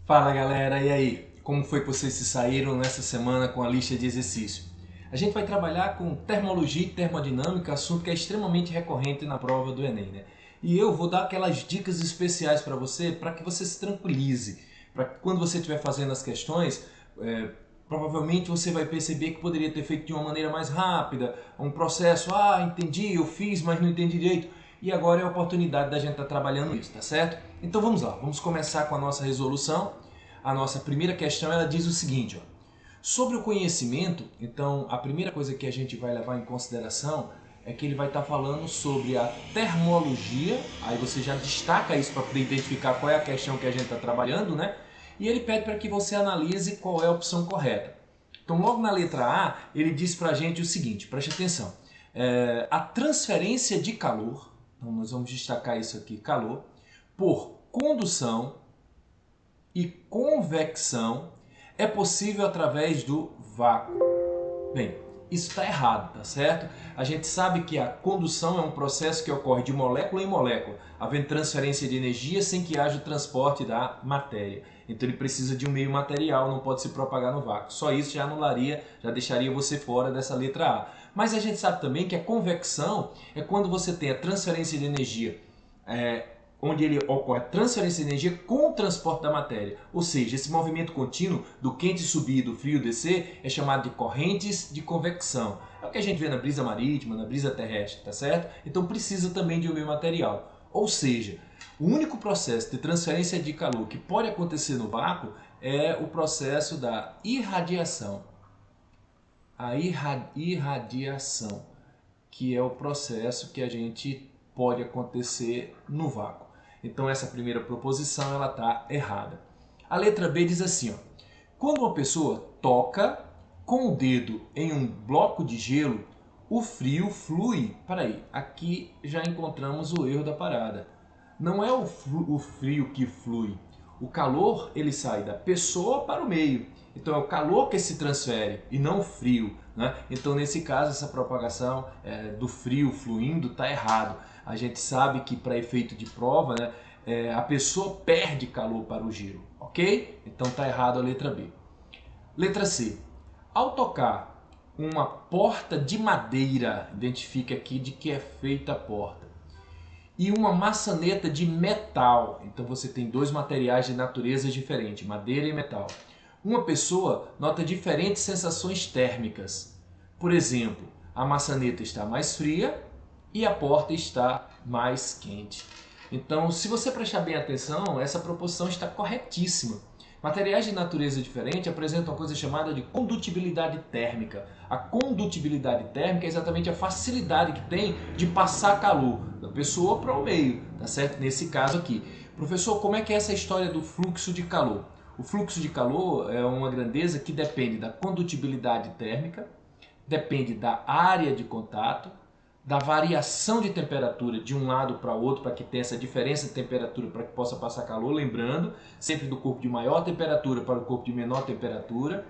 Fala galera, e aí? Como foi que vocês se saíram nessa semana com a lista de exercício? A gente vai trabalhar com termologia e termodinâmica, assunto que é extremamente recorrente na prova do Enem, né? E eu vou dar aquelas dicas especiais para que você se tranquilize, para que quando você estiver fazendo as questões, provavelmente você vai perceber que poderia ter feito de uma maneira mais rápida, um processo, entendi, eu fiz, mas não entendi direito. E agora é a oportunidade da gente estar trabalhando isso, tá certo? Então vamos lá, vamos começar com a nossa resolução. A nossa primeira questão ela diz o seguinte, ó. Sobre o conhecimento, então a primeira coisa que a gente vai levar em consideração é que ele vai estar falando sobre a termologia, aí você já destaca isso para poder identificar qual é a questão que a gente está trabalhando, né? E ele pede para que você analise qual é a opção correta. Então logo na letra A, ele diz para a gente o seguinte, preste atenção, a transferência de calor, então nós vamos destacar isso aqui, calor, por condução e convecção é possível através do vácuo. Bem, isso está errado, tá certo? A gente sabe que a condução é um processo que ocorre de molécula em molécula, havendo transferência de energia sem que haja o transporte da matéria. Então ele precisa de um meio material, não pode se propagar no vácuo. Só isso já anularia, já deixaria você fora dessa letra A. Mas a gente sabe também que a convecção é quando você tem a transferência de energia onde ele ocorre a transferência de energia com o transporte da matéria. Ou seja, esse movimento contínuo do quente subir e do frio descer é chamado de correntes de convecção. É o que a gente vê na brisa marítima, na brisa terrestre, tá certo? Então precisa também de um meio material. Ou seja, o único processo de transferência de calor que pode acontecer no vácuo é o processo da irradiação. A irradiação, que é o processo que a gente pode acontecer no vácuo. Então essa primeira proposição ela está errada. A letra B diz assim, ó, quando uma pessoa toca com o dedo em um bloco de gelo, o frio flui. Peraí, aqui já encontramos o erro da parada. Não é o frio que flui. O calor ele sai da pessoa para o meio. Então é o calor que se transfere e não o frio, né? Então nesse caso essa propagação do frio fluindo está errado. A gente sabe que para efeito de prova, né, a pessoa perde calor para o gelo, ok? Então está errado a letra B. Letra C. Ao tocar uma porta de madeira, identifique aqui de que é feita a porta, e uma maçaneta de metal. Então você tem dois materiais de natureza diferente, madeira e metal. Uma pessoa nota diferentes sensações térmicas. Por exemplo, a maçaneta está mais fria e a porta está mais quente. Então, se você prestar bem atenção, essa proposição está corretíssima. Materiais de natureza diferente apresentam uma coisa chamada de condutibilidade térmica. A condutibilidade térmica é exatamente a facilidade que tem de passar calor da pessoa para o meio, tá certo? Nesse caso aqui. Professor, como é que é essa história do fluxo de calor? O fluxo de calor é uma grandeza que depende da condutibilidade térmica, depende da área de contato, da variação de temperatura de um lado para o outro, para que tenha essa diferença de temperatura para que possa passar calor, lembrando, sempre do corpo de maior temperatura para o corpo de menor temperatura,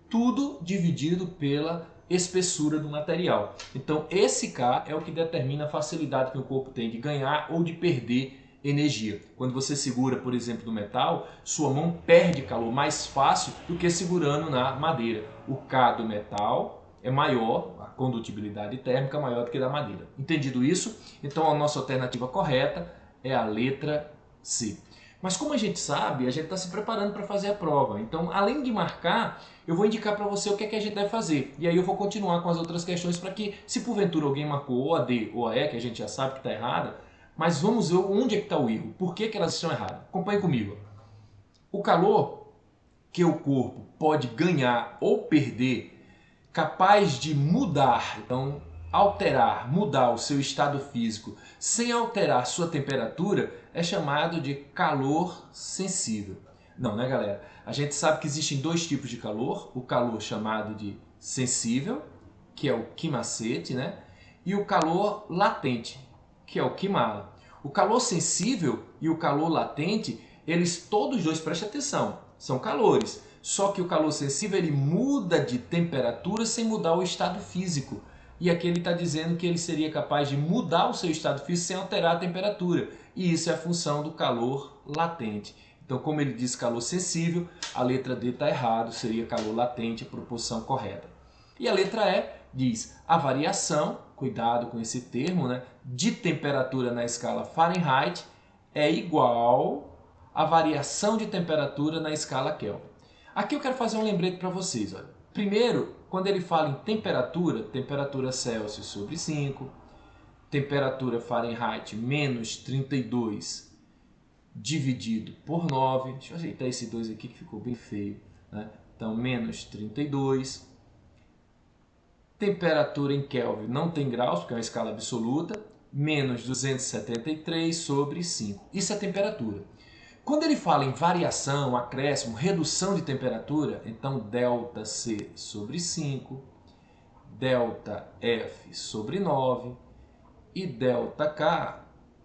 tudo dividido pela espessura do material. Então esse K é o que determina a facilidade que o corpo tem de ganhar ou de perder energia. Quando você segura, por exemplo, no metal, sua mão perde calor mais fácil do que segurando na madeira. O K do metal é maior, a condutibilidade térmica é maior do que da madeira. Entendido isso? Então a nossa alternativa correta é a letra C. Mas como a gente sabe, a gente está se preparando para fazer a prova. Então, além de marcar, eu vou indicar para você o que é que a gente deve fazer. E aí eu vou continuar com as outras questões para que, se porventura alguém marcou ou a D ou a E, que a gente já sabe que está errada, mas vamos ver onde é que está o erro. Por que elas estão erradas? Acompanhe comigo. O calor que o corpo pode ganhar ou perder, capaz de mudar, então alterar, mudar o seu estado físico sem alterar sua temperatura, é chamado de calor sensível. Não, né, galera? A gente sabe que existem dois tipos de calor, o calor chamado de sensível, que é o quimacete, né? E o calor latente, que é o quimala. O calor sensível e o calor latente, eles todos dois, preste atenção, são calores. Só que o calor sensível ele muda de temperatura sem mudar o estado físico. E aqui ele está dizendo que ele seria capaz de mudar o seu estado físico sem alterar a temperatura. E isso é a função do calor latente. Então Então, como ele diz calor sensível, a letra D está errado, seria calor latente, a proporção correta. E a letra E diz a variação, cuidado com esse termo, né, de temperatura na escala Fahrenheit é igual à variação de temperatura na escala Kelvin. Aqui eu quero fazer um lembrete para vocês. Olha. Primeiro, quando ele fala em temperatura, temperatura Celsius sobre 5, temperatura Fahrenheit menos 32 dividido por 9. Deixa eu ajeitar esse 2 aqui que ficou bem feio. Né? Então, menos 32. Temperatura em Kelvin não tem graus, porque é uma escala absoluta. Menos 273 sobre 5. Isso é temperatura. Quando ele fala em variação, acréscimo, redução de temperatura, então ΔC sobre 5, ΔF sobre 9 e ΔK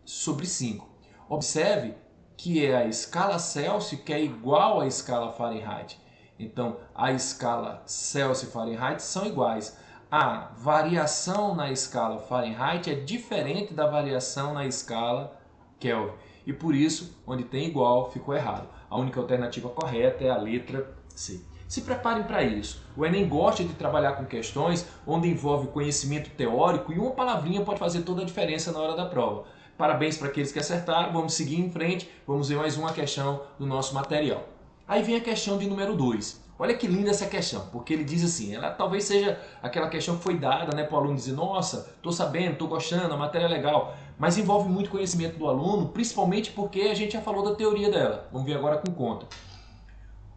sobre 5. Observe que é a escala Celsius que é igual à escala Fahrenheit. Então, a escala Celsius e Fahrenheit são iguais. A variação na escala Fahrenheit é diferente da variação na escala Kelvin. E por isso, onde tem igual, ficou errado. A única alternativa correta é a letra C. Se preparem para isso. O Enem gosta de trabalhar com questões onde envolve conhecimento teórico e uma palavrinha pode fazer toda a diferença na hora da prova. Parabéns para aqueles que acertaram. Vamos seguir em frente. Vamos ver mais uma questão do nosso material. Aí vem a questão de número 2. Olha que linda essa questão, porque ele diz assim, ela talvez seja aquela questão que foi dada, né, para o aluno dizer, nossa, estou sabendo, estou gostando, a matéria é legal, mas envolve muito conhecimento do aluno, principalmente porque a gente já falou da teoria dela. Vamos ver agora com conta.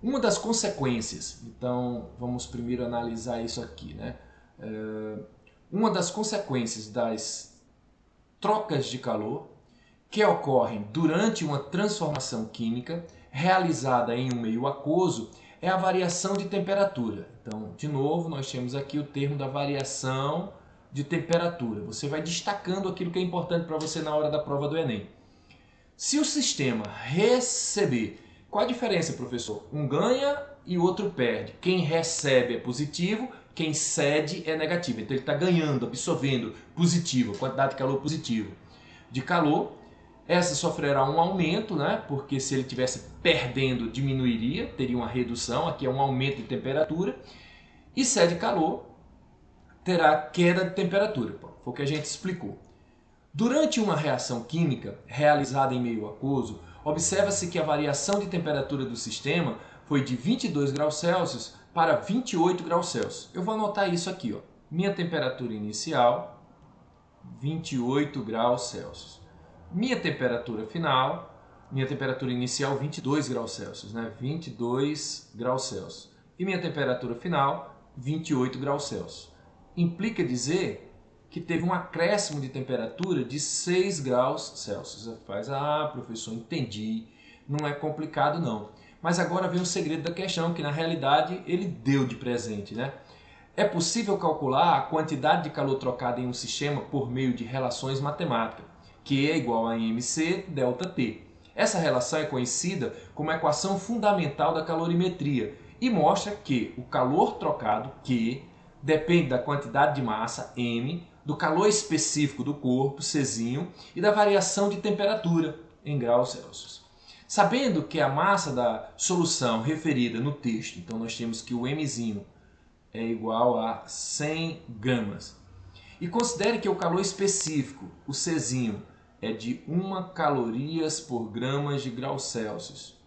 Uma das consequências, então vamos primeiro analisar isso aqui, né? Uma das consequências das trocas de calor que ocorrem durante uma transformação química realizada em um meio aquoso é a variação de temperatura. Então, de novo, nós temos aqui o termo da variação de temperatura. Você vai destacando aquilo que é importante para você na hora da prova do Enem. Se o sistema receber, qual a diferença, professor? Um ganha e o outro perde. Quem recebe é positivo, quem cede é negativo. Então ele está ganhando, absorvendo positivo, quantidade de calor positivo. De calor, essa sofrerá um aumento, né? Porque se ele estivesse perdendo, diminuiria, teria uma redução, aqui é um aumento de temperatura. E cede calor, terá queda de temperatura, foi o que a gente explicou. Durante uma reação química realizada em meio aquoso, observa-se que a variação de temperatura do sistema foi de 22 graus Celsius para 28 graus Celsius. Eu vou anotar isso aqui, ó. Minha temperatura inicial, 28 graus Celsius. Minha temperatura final, minha temperatura inicial 22 graus Celsius, né? 22 graus Celsius. E minha temperatura final, 28 graus Celsius. Implica dizer que teve um acréscimo de temperatura de 6 graus Celsius. Você faz, professor, entendi, não é complicado não. Mas agora vem o segredo da questão, que na realidade ele deu de presente, né? É possível calcular a quantidade de calor trocada em um sistema por meio de relações matemáticas, Q é igual a mc ΔT. Essa relação é conhecida como a equação fundamental da calorimetria e mostra que o calor trocado, Q, depende da quantidade de massa, M, do calor específico do corpo, Czinho, e da variação de temperatura, em graus Celsius. Sabendo que a massa da solução referida no texto, então nós temos que o Mzinho é igual a 100 gramas. E considere que o calor específico, o Czinho, é de 1 calorias por gramas de graus Celsius.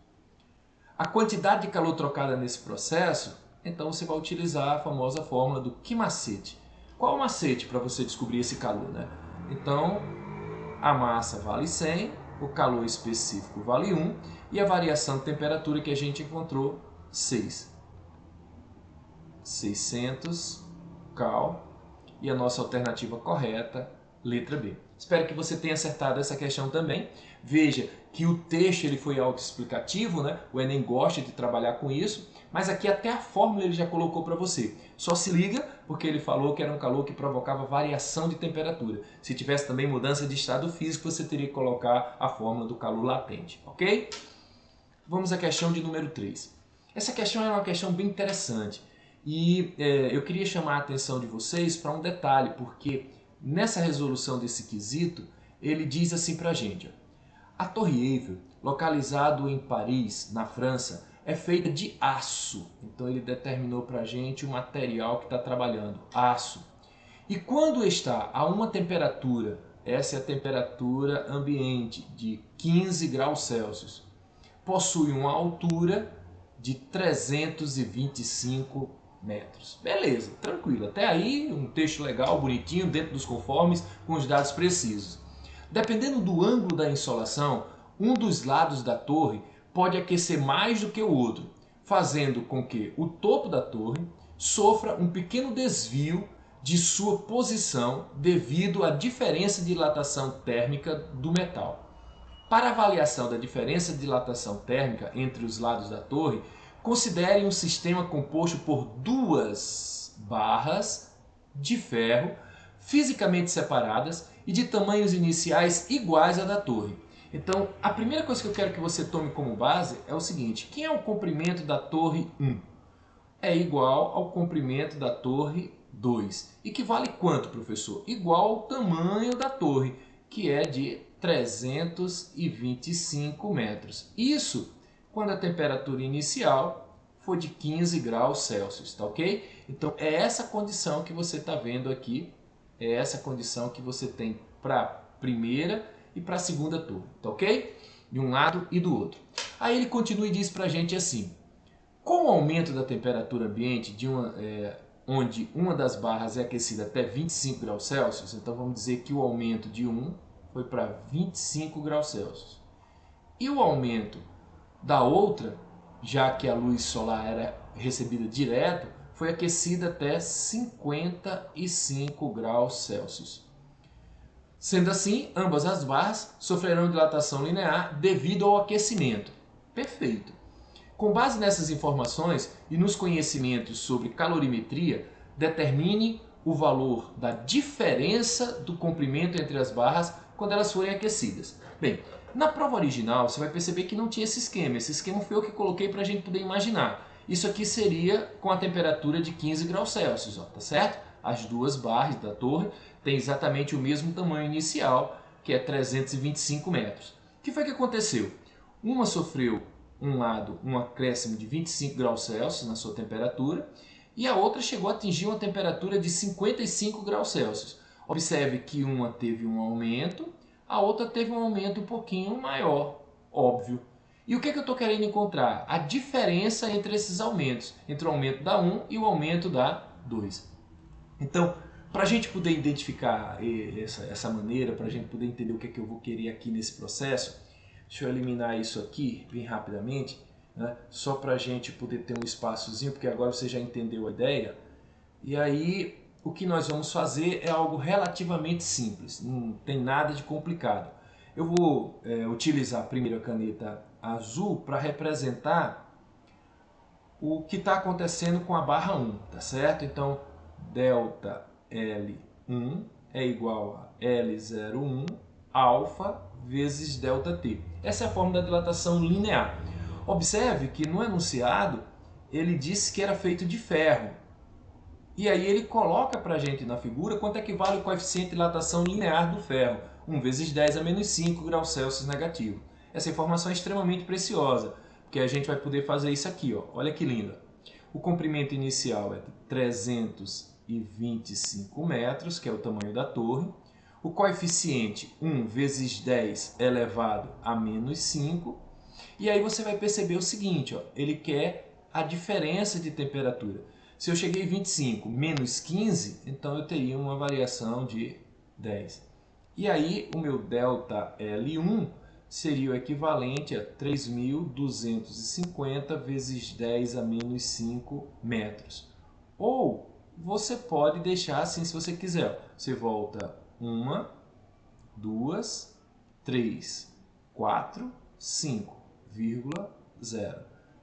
A quantidade de calor trocada nesse processo, então você vai utilizar a famosa fórmula do que macete. Qual o macete para você descobrir esse calor, né? Então, a massa vale 100, o calor específico vale 1 e a variação de temperatura que a gente encontrou, 6. 600 cal e a nossa alternativa correta, letra B. Espero que você tenha acertado essa questão também. Veja que o texto ele foi autoexplicativo, né? O Enem gosta de trabalhar com isso, mas aqui até a fórmula ele já colocou para você. Só se liga porque ele falou que era um calor que provocava variação de temperatura. Se tivesse também mudança de estado físico, você teria que colocar a fórmula do calor latente, ok? Vamos à questão de número 3. Essa questão é uma questão bem interessante e eu queria chamar a atenção de vocês para um detalhe, porque nessa resolução desse quesito, ele diz assim para a gente, ó, A Torre Eiffel, localizado em Paris, na França, é feita de aço. Então ele determinou para a gente o material que está trabalhando, aço. E quando está a uma temperatura, essa é a temperatura ambiente de 15 graus Celsius, possui uma altura de 325 metros. Beleza, tranquilo. Até aí um texto legal, bonitinho, dentro dos conformes, com os dados precisos. Dependendo do ângulo da insolação, um dos lados da torre pode aquecer mais do que o outro, fazendo com que o topo da torre sofra um pequeno desvio de sua posição devido à diferença de dilatação térmica do metal. Para avaliação da diferença de dilatação térmica entre os lados da torre, considere um sistema composto por duas barras de ferro fisicamente separadas e de tamanhos iniciais iguais à da torre. Então, a primeira coisa que eu quero que você tome como base é o seguinte: quem é o comprimento da torre 1? É igual ao comprimento da torre 2. E que vale quanto, professor? Igual ao tamanho da torre, que é de 325 metros. Isso quando a temperatura inicial for de 15 graus Celsius, tá ok? Então é essa condição que você está vendo aqui, é essa condição que você tem para a primeira e para a segunda torre, tá ok? De um lado e do outro. Aí ele continua e diz para a gente assim: com o aumento da temperatura ambiente, onde uma das barras é aquecida até 25 graus Celsius, então vamos dizer que o aumento de 1 foi para 25 graus Celsius. E o aumento da outra, já que a luz solar era recebida direto, foi aquecida até 55 graus Celsius. Sendo assim, ambas as barras sofrerão dilatação linear devido ao aquecimento. Perfeito. Com base nessas informações e nos conhecimentos sobre calorimetria, determine o valor da diferença do comprimento entre as barras quando elas forem aquecidas. Bem, na prova original você vai perceber que não tinha esse esquema. Esse esquema foi eu que coloquei para a gente poder imaginar. Isso aqui seria com a temperatura de 15 graus Celsius, ó, tá certo? As duas barras da torre têm exatamente o mesmo tamanho inicial, que é 325 metros. O que foi que aconteceu? Uma sofreu um lado um acréscimo de 25 graus Celsius na sua temperatura e a outra chegou a atingir uma temperatura de 55 graus Celsius. Observe que uma teve um aumento, a outra teve um aumento um pouquinho maior, óbvio. E o que eu estou querendo encontrar? A diferença entre esses aumentos, entre o aumento da 1 e o aumento da 2. Então, para a gente poder identificar essa maneira, para a gente poder entender o que eu vou querer aqui nesse processo, deixa eu eliminar isso aqui bem rapidamente, né? Só para a gente poder ter um espaçozinho, porque agora você já entendeu a ideia. E aí o que nós vamos fazer é algo relativamente simples, não tem nada de complicado. Eu vou utilizar primeiro a caneta azul para representar o que está acontecendo com a barra 1, tá certo? Então, delta L1 é igual a L01 alfa vezes ΔT. Essa é a forma da dilatação linear. Observe que no enunciado ele disse que era feito de ferro. E aí ele coloca para a gente na figura quanto é que vale o coeficiente de dilatação linear do ferro. 1 vezes 10 a menos 5 graus Celsius negativo. Essa informação é extremamente preciosa, porque a gente vai poder fazer isso aqui, ó. Olha que linda. O comprimento inicial é de 325 metros, que é o tamanho da torre. O coeficiente 1 vezes 10 elevado a menos 5. E aí você vai perceber o seguinte, ó, ele quer a diferença de temperatura. Se eu cheguei em 25 menos 15, então eu teria uma variação de 10. E aí o meu delta L1 seria o equivalente a 3.250 vezes 10 a menos 5 metros. Ou você pode deixar assim se você quiser. Você volta 1, 2, 3, 4, 5,0.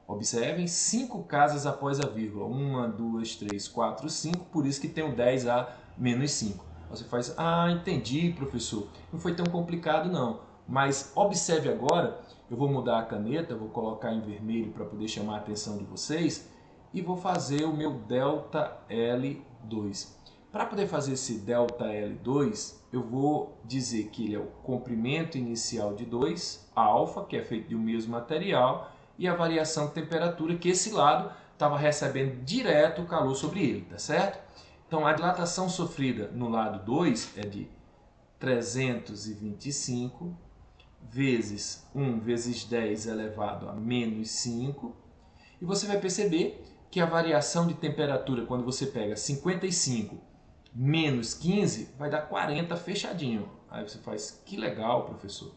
Observem, 5 casas após a vírgula. 1, 2, 3, 4, 5, por isso que tem o 10 a menos 5. Você faz, entendi, professor. Não foi tão complicado não. Mas observe agora, eu vou mudar a caneta, vou colocar em vermelho para poder chamar a atenção de vocês e vou fazer o meu delta L2. Para poder fazer esse ΔL2, eu vou dizer que ele é o comprimento inicial de 2, alfa, que é feito de um mesmo material, e a variação de temperatura, que esse lado estava recebendo direto o calor sobre ele, tá certo? Então a dilatação sofrida no lado 2 é de 325 vezes 1 vezes 10 elevado a menos 5. E você vai perceber que a variação de temperatura, quando você pega 55 menos 15, vai dar 40 fechadinho. Aí você faz, que legal, professor.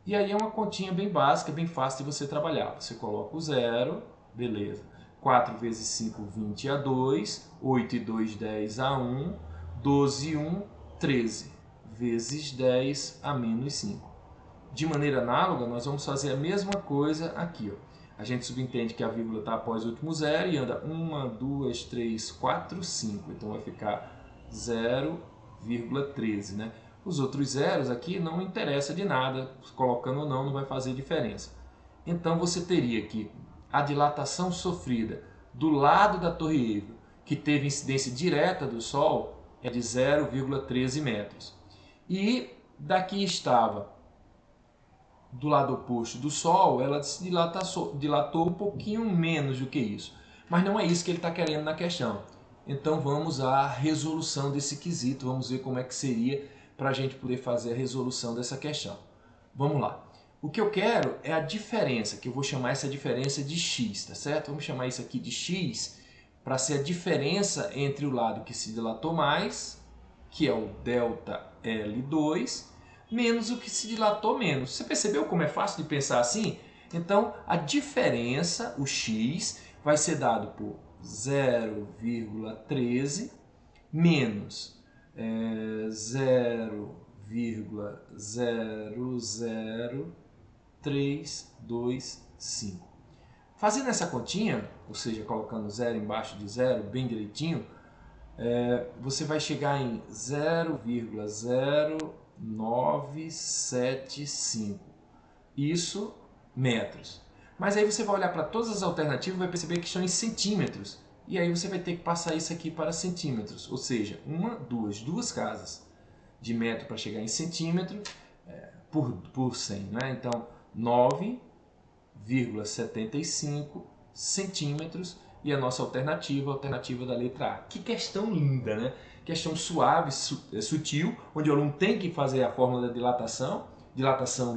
E aí é uma continha bem básica, bem fácil de você trabalhar. Você coloca o zero, beleza. 4 vezes 5, 20 a 2. 8 e 2, 10 a 1. 12 e 1, 13. Vezes 10 a menos 5. De maneira análoga, nós vamos fazer a mesma coisa aqui. Ó. A gente subentende que a vírgula está após o último zero e anda 1, 2, 3, 4, 5. Então vai ficar 0,13, né? Os outros zeros aqui não interessa de nada, colocando ou não, não vai fazer diferença. Então você teria que a dilatação sofrida do lado da Torre Eiffel, que teve incidência direta do Sol, é de 0,13 metros. E daqui estava, do lado oposto do Sol, ela se dilatou um pouquinho menos do que isso. Mas não é isso que ele está querendo na questão. Então vamos à resolução desse quesito, vamos ver como é que seria para a gente poder fazer a resolução dessa questão. Vamos lá. O que eu quero é a diferença, que eu vou chamar essa diferença de x, tá certo? Vamos chamar isso aqui de x, para ser a diferença entre o lado que se dilatou mais, que é o ΔL2, menos o que se dilatou menos. Você percebeu como é fácil de pensar assim? Então, a diferença, o x, vai ser dado por 0,13 menos 0,00325. Fazendo essa continha, ou seja, colocando zero embaixo de zero, bem direitinho, você vai chegar em 0,0975. Isso metros. Mas aí você vai olhar para todas as alternativas e vai perceber que estão em centímetros. E aí você vai ter que passar isso aqui para centímetros. Ou seja, duas casas de metro para chegar em centímetro por 100. Né? Então, 9,75 centímetros. E a nossa alternativa, a alternativa da letra A. Que questão linda, né? Questão suave, sutil, onde o aluno tem que fazer a fórmula da dilatação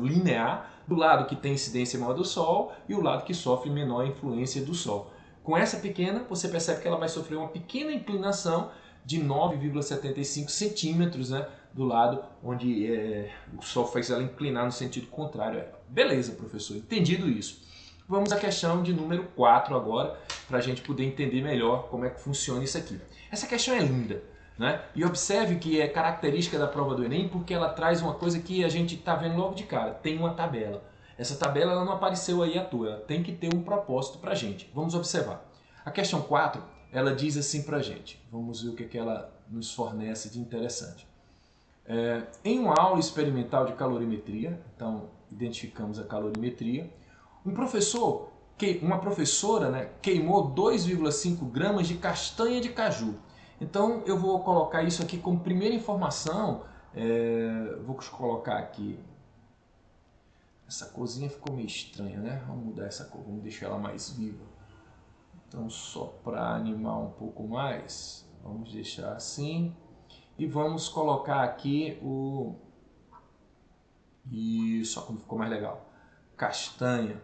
linear, do lado que tem incidência maior do Sol e o lado que sofre menor influência do Sol. Com essa pequena, você percebe que ela vai sofrer uma pequena inclinação de 9,75 centímetros, né, do lado onde o Sol faz ela inclinar no sentido contrário. Beleza, professor, entendido isso. Vamos à questão de número 4 agora, para a gente poder entender melhor como é que funciona isso aqui. Essa questão é linda, né? E observe que é característica da prova do Enem porque ela traz uma coisa que a gente está vendo logo de cara, tem uma tabela. Essa tabela ela não apareceu aí à toa, ela tem que ter um propósito para a gente. Vamos observar. A questão 4, ela diz assim para a gente. Vamos ver o que uma nos fornece de interessante. Em uma aula experimental de calorimetria, então identificamos a calorimetria, uma professora, né, queimou 2,5 gramas de castanha de caju. Então eu vou colocar isso aqui como primeira informação. Vou colocar aqui. Essa corzinha ficou meio estranha, né? Vamos mudar essa cor, vamos deixar ela mais viva. Então só para animar um pouco mais, vamos deixar assim. E vamos colocar aqui Isso, como ficou mais legal. Castanha.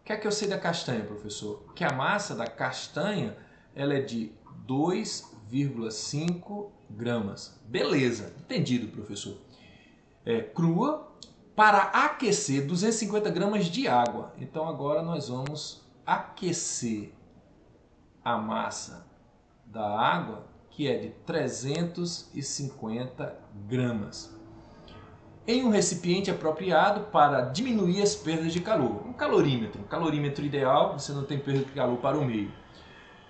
O que é que eu sei da castanha, professor? Que a massa da castanha ela é de 2,5 gramas. Beleza, entendido, professor. Crua, para aquecer 250 gramas de água. Então agora nós vamos aquecer a massa da água, que é de 350 gramas. Em um recipiente apropriado para diminuir as perdas de calor. Um calorímetro ideal, você não tem perda de calor para o meio.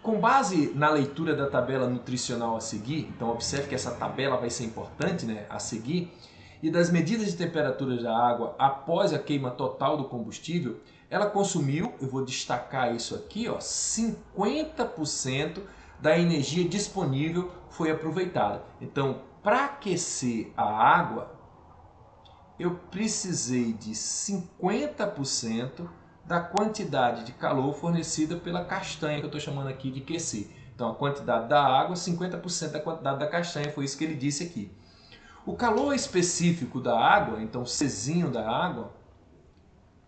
Com base na leitura da tabela nutricional a seguir, então observe que essa tabela vai ser importante, né, a seguir, e das medidas de temperatura da água após a queima total do combustível, ela consumiu, eu vou destacar isso aqui, ó, 50% da energia disponível foi aproveitada. Então, para aquecer a água, eu precisei de 50% da quantidade de calor fornecida pela castanha, que eu estou chamando aqui de QC. Então, a quantidade da água, 50% da quantidade da castanha, foi isso que ele disse aqui. O calor específico da água, então o Czinho da água,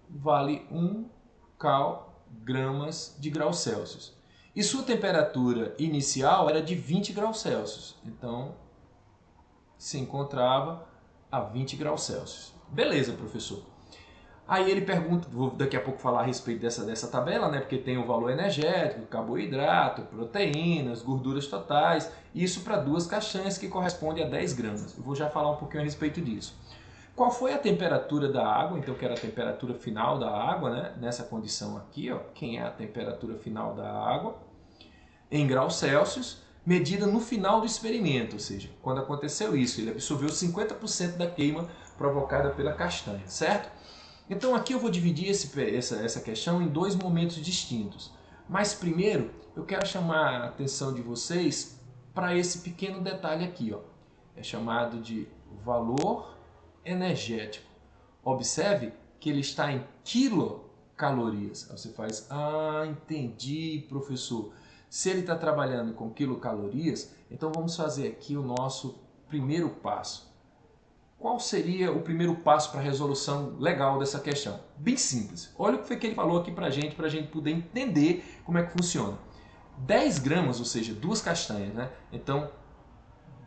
vale 1 cal/gramas de graus Celsius. E sua temperatura inicial era de 20 graus Celsius. Então, se encontrava a 20 graus Celsius. Beleza, professor. Aí ele pergunta, vou daqui a pouco falar a respeito dessa tabela, né? Porque tem o valor energético, carboidrato, proteínas, gorduras totais, isso para 2 castanhas que corresponde a 10 gramas. Eu vou já falar um pouquinho a respeito disso. Qual foi a temperatura da água? Então, que era a temperatura final da água, né? Nessa condição aqui, ó, quem é a temperatura final da água? Em graus Celsius, medida no final do experimento, ou seja, quando aconteceu isso, ele absorveu 50% da queima provocada pela castanha, certo? Então aqui eu vou dividir essa questão em 2 momentos distintos. Mas primeiro eu quero chamar a atenção de vocês para esse pequeno detalhe aqui, ó. É chamado de valor energético. Observe que ele está em quilocalorias. Aí você faz, entendi, professor. Se ele está trabalhando com quilocalorias, então vamos fazer aqui o nosso primeiro passo. Qual seria o primeiro passo para a resolução legal dessa questão? Bem simples. Olha o que foi que ele falou aqui para a gente poder entender como é que funciona. 10 gramas, ou seja, 2 castanhas, né? Então,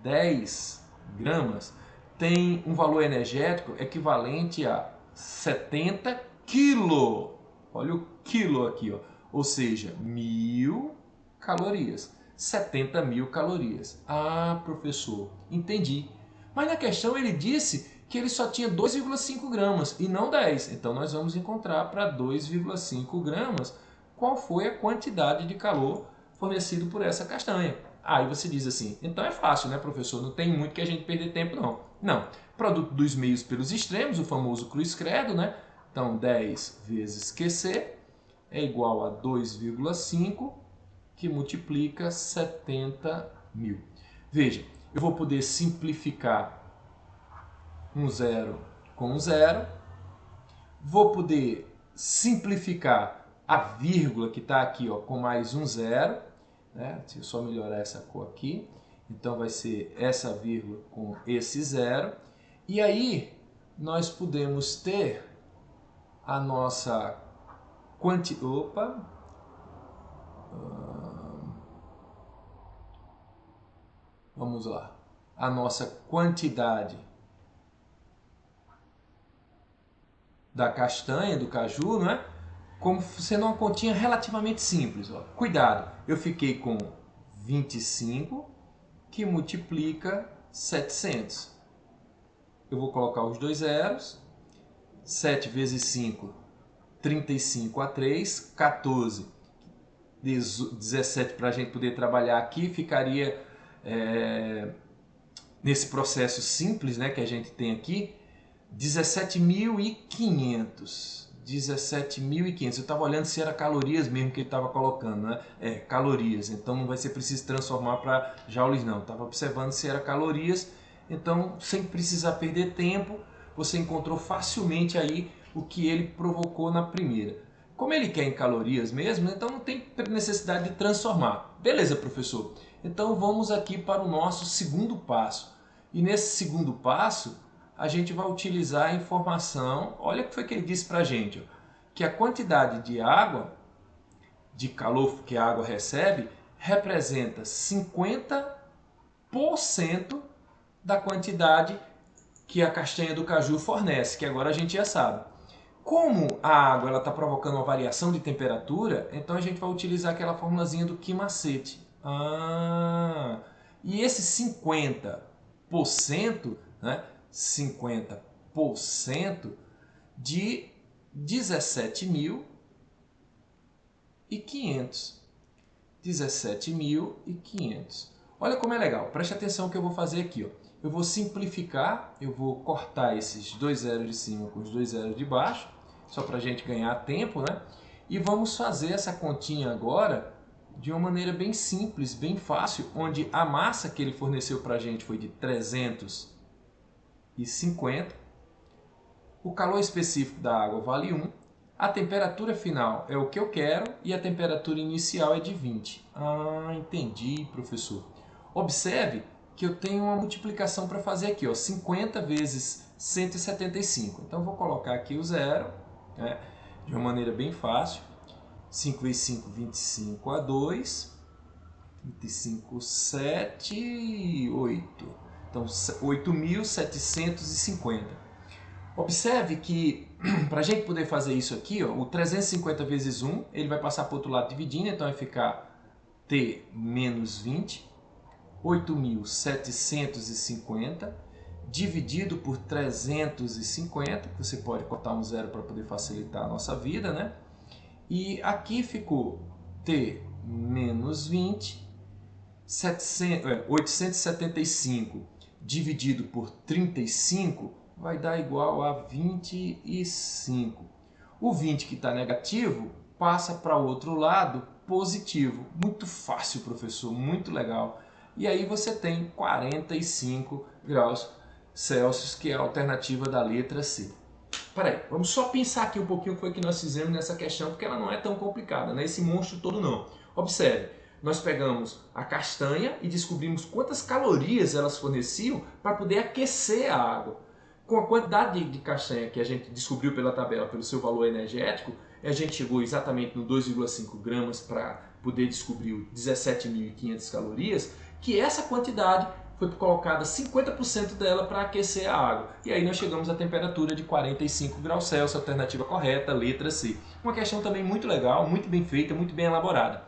10 gramas tem um valor energético equivalente a 70 quilo. Olha o quilo aqui, ó. Ou seja, 1000 calorias. 70.000 calorias. Ah, professor, entendi. Mas na questão ele disse que ele só tinha 2,5 gramas e não 10. Então nós vamos encontrar para 2,5 gramas qual foi a quantidade de calor fornecido por essa castanha. Aí você diz assim, então é fácil, né, professor? Não tem muito que a gente perder tempo, não. Não. Produto dos meios pelos extremos, o famoso cruz credo, né? Então 10 vezes QC é igual a 2,5 que multiplica 70.000. Veja, eu vou poder simplificar um zero com um zero. Vou poder simplificar a vírgula que está aqui, ó, com mais um zero. Né? Se eu só melhorar essa cor aqui. Então vai ser essa vírgula com esse zero. E aí nós podemos ter a nossa quantidade... Opa! Vamos lá. A nossa quantidade da castanha, do caju, não é? Como sendo uma continha relativamente simples. Ó. Cuidado, eu fiquei com 25 que multiplica 700. Eu vou colocar os 2 zeros. 7 vezes 5, 35 a 3, 14. 17 para a gente poder trabalhar aqui, ficaria nesse processo simples, né, que a gente tem aqui, 17.500. 17.500. Eu estava olhando se era calorias mesmo que ele estava colocando, né? Calorias. Então não vai ser preciso transformar para joules, não. Estava observando se era calorias. Então, sem precisar perder tempo, você encontrou facilmente aí o que ele provocou na primeira. Como ele quer em calorias mesmo, então não tem necessidade de transformar. Beleza, professor. Então vamos aqui para o nosso segundo passo. E nesse segundo passo, a gente vai utilizar a informação, olha o que foi que ele disse para a gente, ó, que a quantidade de água, de calor que a água recebe, representa 50% da quantidade que a castanha do caju fornece, que agora a gente já sabe. Como a água está provocando uma variação de temperatura, então a gente vai utilizar aquela formulazinha do que macete. E esse 50%, né? 50% de 17.500. 17.500. Olha como é legal. Preste atenção no que eu vou fazer aqui. Ó. Eu vou simplificar, eu vou cortar esses 2 zeros de cima com os 2 zeros de baixo, só para a gente ganhar tempo, né? E vamos fazer essa continha agora de uma maneira bem simples, bem fácil, onde a massa que ele forneceu para a gente foi de 350, o calor específico da água vale 1, a temperatura final é o que eu quero e a temperatura inicial é de 20. Ah, entendi, professor. Observe que eu tenho uma multiplicação para fazer aqui, ó, 50 vezes 175. Então, vou colocar aqui o zero, né, de uma maneira bem fácil. 5 vezes 5, 25 a 2. 25, 7, 8. Então, 8.750. Observe que, para a gente poder fazer isso aqui, ó, o 350 vezes 1, ele vai passar para o outro lado dividindo, então vai ficar T menos 20. 8.750 dividido por 350, você pode cortar um zero para poder facilitar a nossa vida, né? E aqui ficou T menos 20, 875 dividido por 35 vai dar igual a 25. O 20 que está negativo passa para o outro lado positivo. Muito fácil, professor, muito legal. E aí você tem 45 graus Celsius, que é a alternativa da letra C. Peraí, vamos só pensar aqui um pouquinho o que foi que nós fizemos nessa questão, porque ela não é tão complicada, né? Esse monstro todo não. Observe, nós pegamos a castanha e descobrimos quantas calorias elas forneciam para poder aquecer a água. Com a quantidade de castanha que a gente descobriu pela tabela, pelo seu valor energético, a gente chegou exatamente no 2,5 gramas para poder descobrir 17.500 calorias, que essa quantidade foi colocada 50% dela para aquecer a água. E aí nós chegamos à temperatura de 45 graus Celsius, alternativa correta, letra C. Uma questão também muito legal, muito bem feita, muito bem elaborada.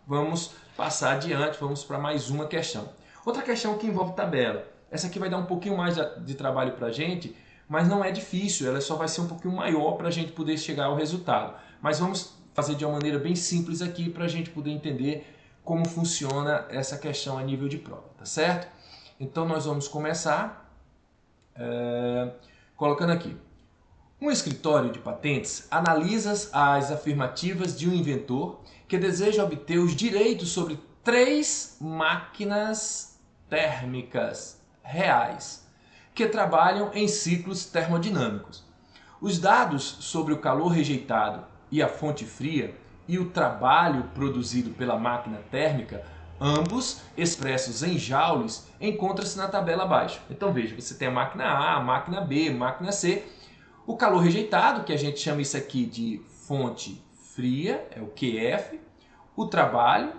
Vamos passar adiante, vamos para mais uma questão. Outra questão que envolve tabela. Essa aqui vai dar um pouquinho mais de trabalho para a gente, mas não é difícil, ela só vai ser um pouquinho maior para a gente poder chegar ao resultado. Mas vamos fazer de uma maneira bem simples aqui para a gente poder entender como funciona essa questão a nível de prova, tá certo? Então nós vamos começar colocando aqui. Um escritório de patentes analisa as afirmativas de um inventor que deseja obter os direitos sobre 3 máquinas térmicas reais que trabalham em ciclos termodinâmicos. Os dados sobre o calor rejeitado e a fonte fria e o trabalho produzido pela máquina térmica, ambos expressos em joules, encontram-se na tabela abaixo. Então veja, você tem a máquina A, a máquina B, a máquina C. O calor rejeitado, que a gente chama isso aqui de fonte fria, é o QF. O trabalho,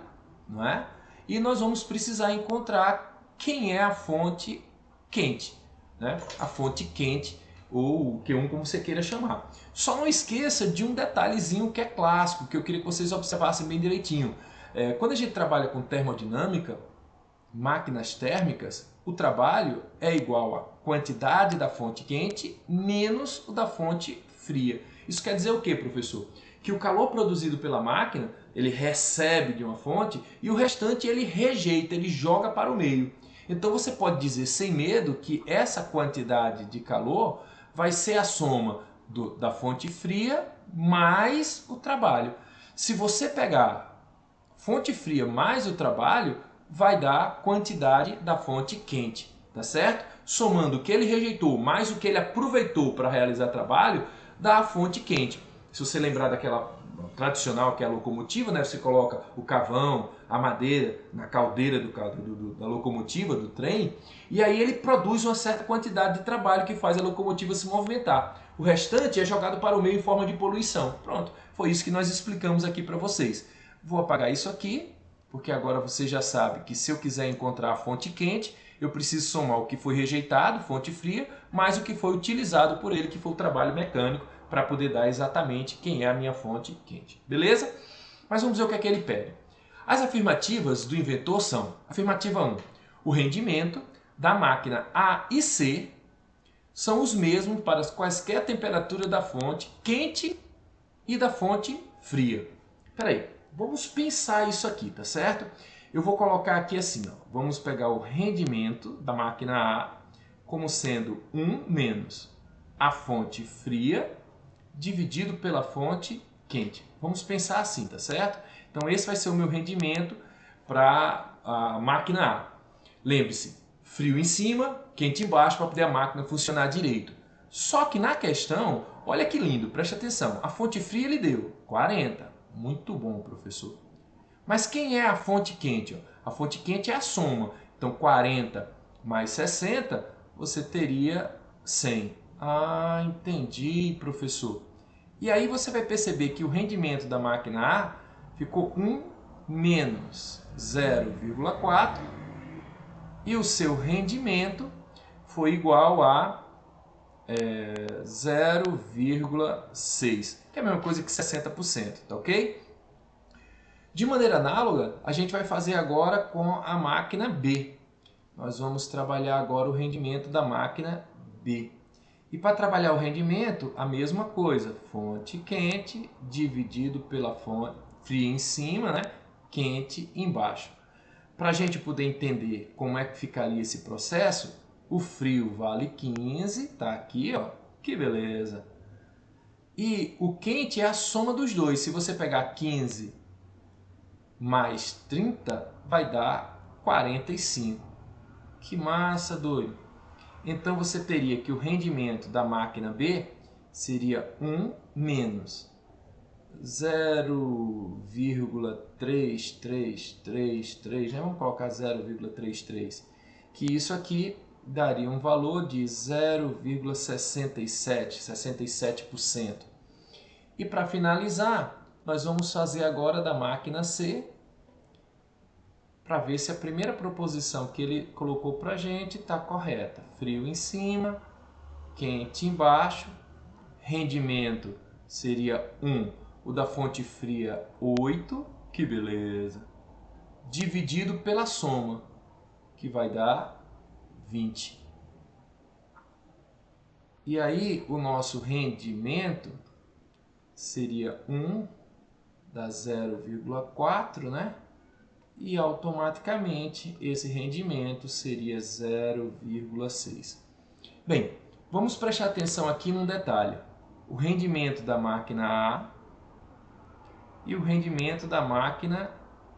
não é? E nós vamos precisar encontrar quem é a fonte quente, né? A fonte quente, ou Q1, como você queira chamar. Só não esqueça de um detalhezinho que é clássico, que eu queria que vocês observassem bem direitinho. Quando a gente trabalha com termodinâmica, máquinas térmicas, o trabalho é igual à quantidade da fonte quente menos o da fonte fria. Isso quer dizer o quê, professor? Que o calor produzido pela máquina, ele recebe de uma fonte e o restante ele rejeita, ele joga para o meio. Então você pode dizer sem medo que essa quantidade de calor vai ser a soma da fonte fria mais o trabalho. Se você pegar fonte fria mais o trabalho, vai dar a quantidade da fonte quente, tá certo? Somando o que ele rejeitou mais o que ele aproveitou para realizar trabalho, dá a fonte quente. Se você lembrar daquela tradicional que é a locomotiva, né? Você coloca o carvão, a madeira na caldeira da locomotiva, do trem, e aí ele produz uma certa quantidade de trabalho que faz a locomotiva se movimentar. O restante é jogado para o meio em forma de poluição. Pronto, foi isso que nós explicamos aqui para vocês. Vou apagar isso aqui, porque agora você já sabe que se eu quiser encontrar a fonte quente, eu preciso somar o que foi rejeitado, fonte fria, mais o que foi utilizado por ele, que foi o trabalho mecânico, para poder dar exatamente quem é a minha fonte quente. Beleza? Mas vamos ver o que é que ele pede. As afirmativas do inventor são: afirmativa 1, o rendimento da máquina A e C são os mesmos para quaisquer temperatura da fonte quente e da fonte fria. Espera aí, vamos pensar isso aqui, tá certo? Eu vou colocar aqui assim, ó. Vamos pegar o rendimento da máquina A como sendo 1 menos a fonte fria dividido pela fonte quente. Vamos pensar assim, tá certo? Então esse vai ser o meu rendimento para a máquina A. Lembre-se, frio em cima, quente embaixo para poder a máquina funcionar direito. Só que na questão, olha que lindo, preste atenção. A fonte fria ele deu 40. Muito bom, professor. Mas quem é a fonte quente? A fonte quente é a soma. Então 40 mais 60, você teria 100. Ah, entendi, professor. E aí você vai perceber que o rendimento da máquina A ficou 1 menos 0,4 e o seu rendimento foi igual a 0,6, que é a mesma coisa que 60%, tá ok? De maneira análoga, a gente vai fazer agora com a máquina B. Nós vamos trabalhar agora o rendimento da máquina B. E para trabalhar o rendimento, a mesma coisa, fonte quente dividido pela fonte fria em cima, né? Quente embaixo. Para a gente poder entender como é que ficaria esse processo, o frio vale 15, tá aqui, ó, que beleza. E o quente é a soma dos dois. Se você pegar 15 mais 30, vai dar 45. Que massa, doido. Então você teria que o rendimento da máquina B seria 1 menos 0,3333, né? Vamos colocar 0,33, que isso aqui daria um valor de 0,67%. E para finalizar, nós vamos fazer agora da máquina C, para ver se a primeira proposição que ele colocou para a gente está correta. Frio em cima, quente embaixo, rendimento seria 1, o da fonte fria 8, que beleza, dividido pela soma, que vai dar 20. E aí o nosso rendimento seria 1, dá 0,4, né? E automaticamente esse rendimento seria 0,6. Bem, vamos prestar atenção aqui num detalhe. O rendimento da máquina A e o rendimento da máquina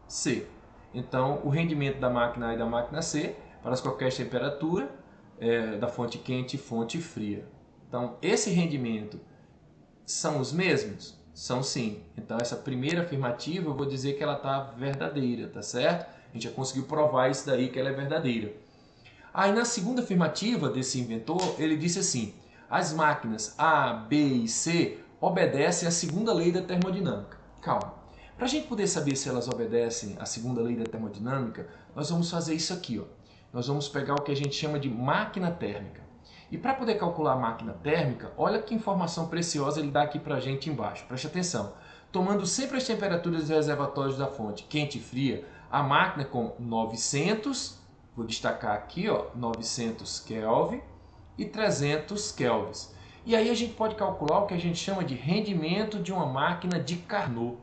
C. Então, o rendimento da máquina A e da máquina C para qualquer temperatura, da fonte quente e fonte fria. Então, esse rendimento são os mesmos? São sim. Então essa primeira afirmativa eu vou dizer que ela está verdadeira, tá certo? A gente já conseguiu provar isso daí que ela é verdadeira. Aí na segunda afirmativa desse inventor, ele disse assim: as máquinas A, B e C obedecem à segunda lei da termodinâmica. Calma. Para a gente poder saber se elas obedecem à segunda lei da termodinâmica, nós vamos fazer isso aqui, ó. Nós vamos pegar o que a gente chama de máquina térmica. E para poder calcular a máquina térmica, olha que informação preciosa ele dá aqui para a gente embaixo. Preste atenção. Tomando sempre as temperaturas dos reservatórios da fonte quente e fria, a máquina com 900, vou destacar aqui, ó, 900 Kelvin e 300 kelvins. E aí a gente pode calcular o que a gente chama de rendimento de uma máquina de Carnot.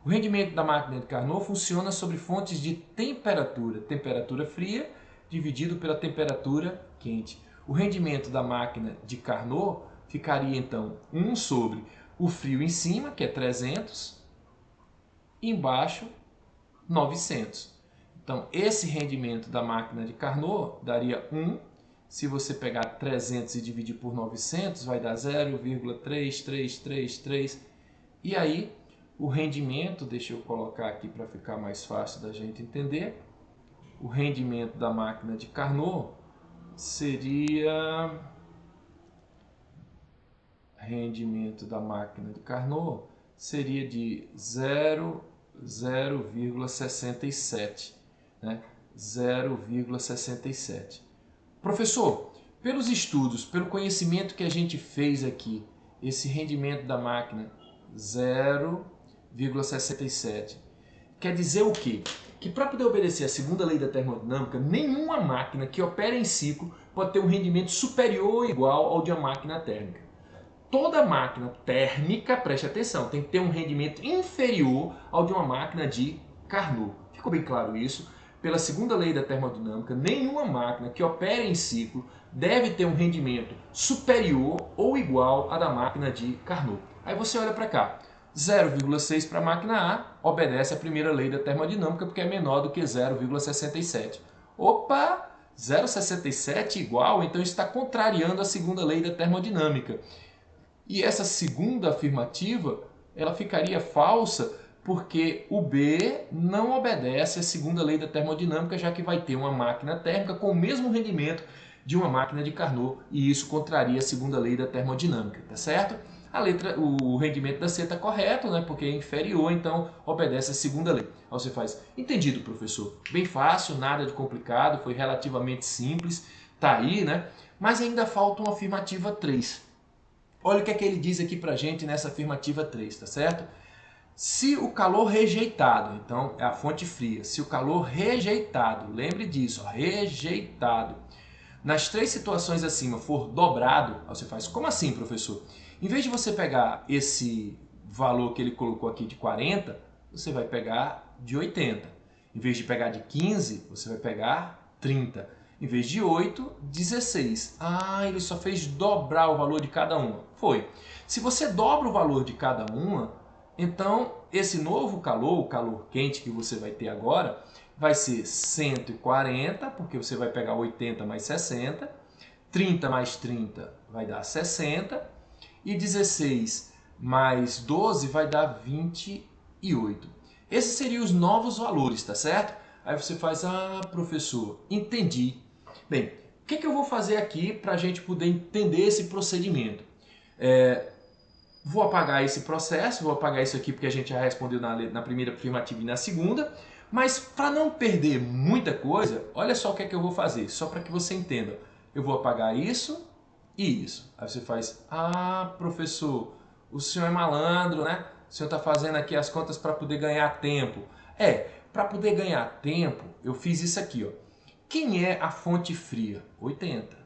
O rendimento da máquina de Carnot funciona sobre fontes de temperatura fria dividido pela temperatura quente. O rendimento da máquina de Carnot ficaria então 1 sobre o frio em cima, que é 300, e embaixo 900. Então esse rendimento da máquina de Carnot daria 1. Se você pegar 300 e dividir por 900, vai dar 0,3333. E aí o rendimento, deixa eu colocar aqui para ficar mais fácil da gente entender, o rendimento da máquina de Carnot seria de 0,67, né? 0,67. Professor, pelos estudos, pelo conhecimento que a gente fez aqui, esse rendimento da máquina 0,67 quer dizer o quê? Que para poder obedecer à segunda lei da termodinâmica, nenhuma máquina que opera em ciclo pode ter um rendimento superior ou igual ao de uma máquina térmica. Toda máquina térmica, preste atenção, tem que ter um rendimento inferior ao de uma máquina de Carnot. Ficou bem claro isso? Pela segunda lei da termodinâmica, nenhuma máquina que opere em ciclo deve ter um rendimento superior ou igual à da máquina de Carnot. Aí você olha para cá. 0,6 para a máquina A obedece à primeira lei da termodinâmica porque é menor do que 0,67. Opa! 0,67 igual, então está contrariando a segunda lei da termodinâmica. E essa segunda afirmativa, ela ficaria falsa porque o B não obedece à segunda lei da termodinâmica, já que vai ter uma máquina térmica com o mesmo rendimento de uma máquina de Carnot, e isso contraria a segunda lei da termodinâmica, tá certo? O rendimento da C está correto, né? Porque é inferior, então obedece à segunda lei. Aí você faz, entendido, professor? Bem fácil, nada de complicado, foi relativamente simples, tá aí, né? Mas ainda falta uma afirmativa 3. Olha o que é que ele diz aqui pra gente nessa afirmativa 3, tá certo? Se o calor rejeitado, então é a fonte fria, se o calor rejeitado, lembre disso, ó, rejeitado, nas três situações acima for dobrado, aí você faz, como assim, professor? Em vez de você pegar esse valor que ele colocou aqui de 40, você vai pegar de 80. Em vez de pegar de 15, você vai pegar 30. Em vez de 8, 16. Ah, ele só fez dobrar o valor de cada uma. Foi. Se você dobra o valor de cada uma, então esse novo calor, o calor quente que você vai ter agora, vai ser 140, porque você vai pegar 80 mais 60, 30 mais 30 vai dar 60, e 16 mais 12 vai dar 28. Esses seriam os novos valores, tá certo? Aí você faz, ah, professor, entendi. Bem, o que eu vou fazer aqui para a gente poder entender esse procedimento? Vou apagar esse processo, vou apagar isso aqui porque a gente já respondeu na primeira afirmativa e na segunda, mas para não perder muita coisa, olha só o que é que eu vou fazer, só para que você entenda. Eu vou apagar isso e isso. Aí você faz, ah, professor, o senhor é malandro, né? O senhor está fazendo aqui as contas para poder ganhar tempo. Para poder ganhar tempo, eu fiz isso aqui, ó. Quem é a fonte fria? 80.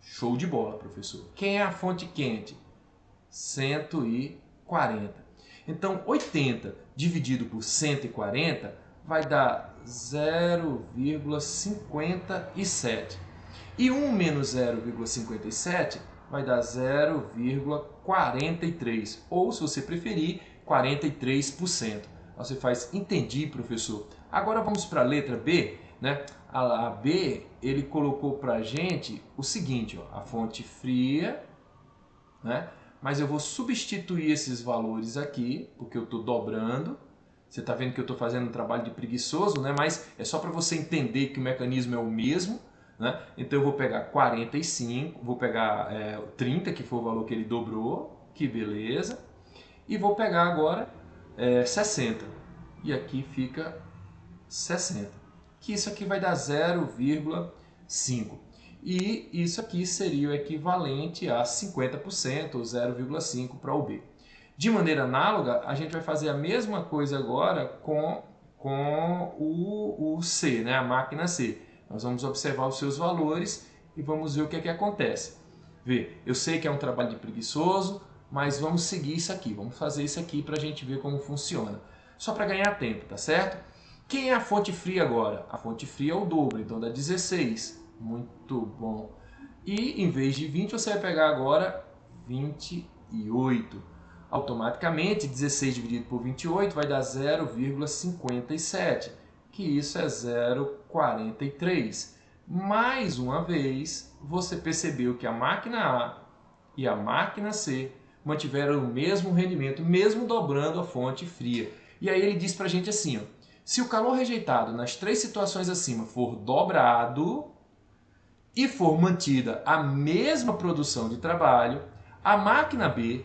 Show de bola, professor. Quem é a fonte quente? 140. Então, 80 dividido por 140 vai dar 0,57. E 1 menos 0,57 vai dar 0,43. Ou, se você preferir, 43%. Você faz, entendi, professor. Agora vamos para a letra B, né? A B, ele colocou para a gente o seguinte, ó, a fonte fria, né? Mas eu vou substituir esses valores aqui, porque eu estou dobrando. Você está vendo que eu estou fazendo um trabalho de preguiçoso, né? Mas é só para você entender que o mecanismo é o mesmo, né? Então eu vou pegar 45, vou pegar 30, que foi o valor que ele dobrou, que beleza. E vou pegar agora 60. E aqui fica 60. Que isso aqui vai dar 0,5. E isso aqui seria o equivalente a 50%, ou 0,5 para o B. De maneira análoga, a gente vai fazer a mesma coisa agora com o C, né? A máquina C. Nós vamos observar os seus valores e vamos ver o que é que acontece. Vê, eu sei que é um trabalho de preguiçoso, mas vamos seguir isso aqui. Vamos fazer isso aqui para a gente ver como funciona. Só para ganhar tempo, tá certo? Quem é a fonte fria agora? A fonte fria é o dobro, então dá 16. Muito bom. E em vez de 20, você vai pegar agora 28. Automaticamente, 16 dividido por 28 vai dar 0,57, que isso é 0,43. Mais uma vez, você percebeu que a máquina A e a máquina C mantiveram o mesmo rendimento, mesmo dobrando a fonte fria. E aí ele diz pra gente assim, ó, se o calor rejeitado nas três situações acima for dobrado e for mantida a mesma produção de trabalho, a máquina B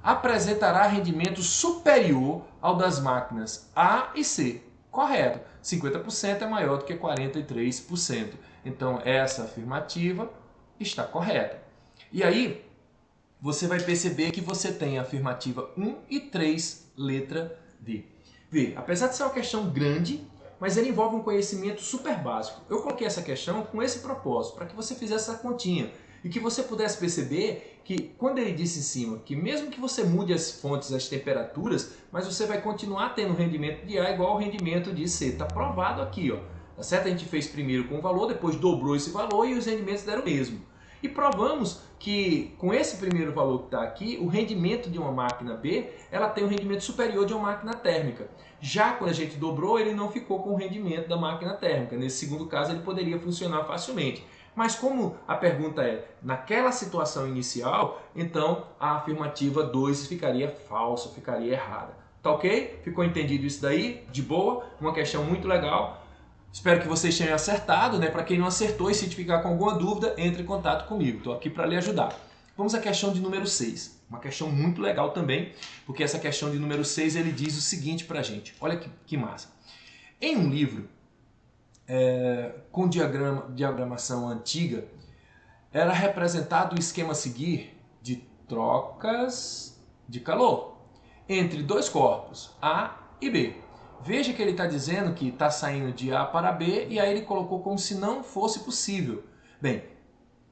apresentará rendimento superior ao das máquinas A e C. Correto. 50% é maior do que 43%. Então, essa afirmativa está correta. E aí, você vai perceber que você tem a afirmativa 1 e 3, letra D. Vê, apesar de ser uma questão grande, mas ele envolve um conhecimento super básico. Eu coloquei essa questão com esse propósito, para que você fizesse essa continha e que você pudesse perceber que, quando ele disse em cima, que mesmo que você mude as fontes, as temperaturas, mas você vai continuar tendo rendimento de A igual ao rendimento de C. Está provado aqui, ó. Tá certo? A gente fez primeiro com um valor, depois dobrou esse valor e os rendimentos deram o mesmo. E provamos que com esse primeiro valor que está aqui, o rendimento de uma máquina B, ela tem um rendimento superior de uma máquina térmica. Já quando a gente dobrou, ele não ficou com o rendimento da máquina térmica. Nesse segundo caso, ele poderia funcionar facilmente. Mas como a pergunta é naquela situação inicial, então a afirmativa 2 ficaria falsa, ficaria errada. Tá ok? Ficou entendido isso daí? De boa? Uma questão muito legal. Espero que vocês tenham acertado, né? Para quem não acertou e se ficar com alguma dúvida, entre em contato comigo. Estou aqui para lhe ajudar. Vamos à questão de número 6. Uma questão muito legal também, porque essa questão de número 6 ele diz o seguinte para a gente. Olha que massa. Em um livro com diagramação antiga, era representado o esquema a seguir de trocas de calor entre dois corpos, A e B. Veja que ele está dizendo que está saindo de A para B e aí ele colocou como se não fosse possível. Bem,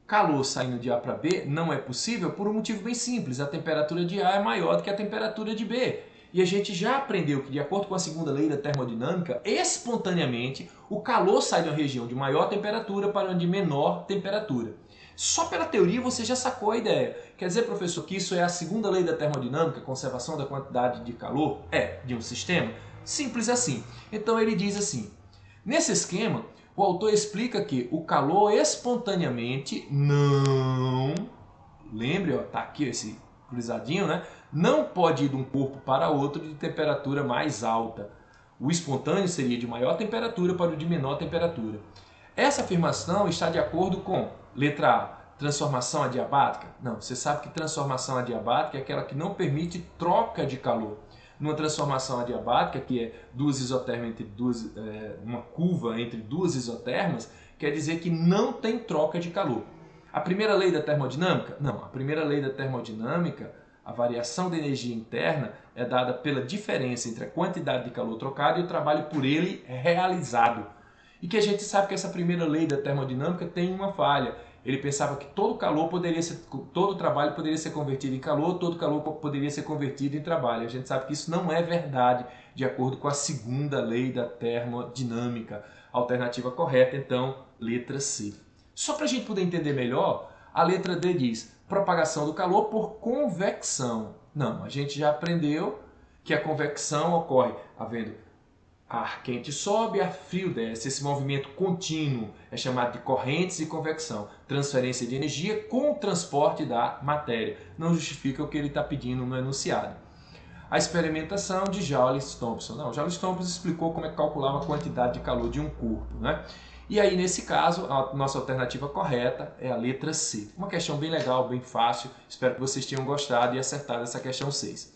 calor saindo de A para B não é possível por um motivo bem simples. A temperatura de A é maior do que a temperatura de B. E a gente já aprendeu que, de acordo com a segunda lei da termodinâmica, espontaneamente o calor sai de uma região de maior temperatura para uma de menor temperatura. Só pela teoria você já sacou a ideia. Quer dizer, professor, que isso é a segunda lei da termodinâmica, conservação da quantidade de calor de um sistema? Simples assim. Então ele diz assim, nesse esquema, o autor explica que o calor espontaneamente não... Lembre, ó, tá aqui esse cruzadinho, né? Não pode ir de um corpo para outro de temperatura mais alta. O espontâneo seria de maior temperatura para o de menor temperatura. Essa afirmação está de acordo com, letra A, transformação adiabática? Não, você sabe que transformação adiabática é aquela que não permite troca de calor. Numa transformação adiabática, que é duas isotermas entre uma curva entre duas isotermas, quer dizer que não tem troca de calor. A primeira lei da termodinâmica? Não, a primeira lei da termodinâmica, a variação da energia interna é dada pela diferença entre a quantidade de calor trocado e o trabalho por ele realizado. E que a gente sabe que essa primeira lei da termodinâmica tem uma falha. Ele pensava que todo trabalho poderia ser convertido em calor, todo calor poderia ser convertido em trabalho. A gente sabe que isso não é verdade, de acordo com a segunda lei da termodinâmica. Alternativa correta, então, letra C. Só para a gente poder entender melhor, a letra D diz propagação do calor por convecção. Não, a gente já aprendeu que a convecção ocorre havendo ar quente sobe, ar frio desce. Esse movimento contínuo é chamado de correntes de convecção. Transferência de energia com o transporte da matéria. Não justifica o que ele está pedindo no enunciado. A experimentação de Joule-Thomson. Não, Joule-Thomson explicou como é que calculava a quantidade de calor de um corpo, né? E aí, nesse caso, a nossa alternativa correta é a letra C. Uma questão bem legal, bem fácil. Espero que vocês tenham gostado e acertado essa questão 6.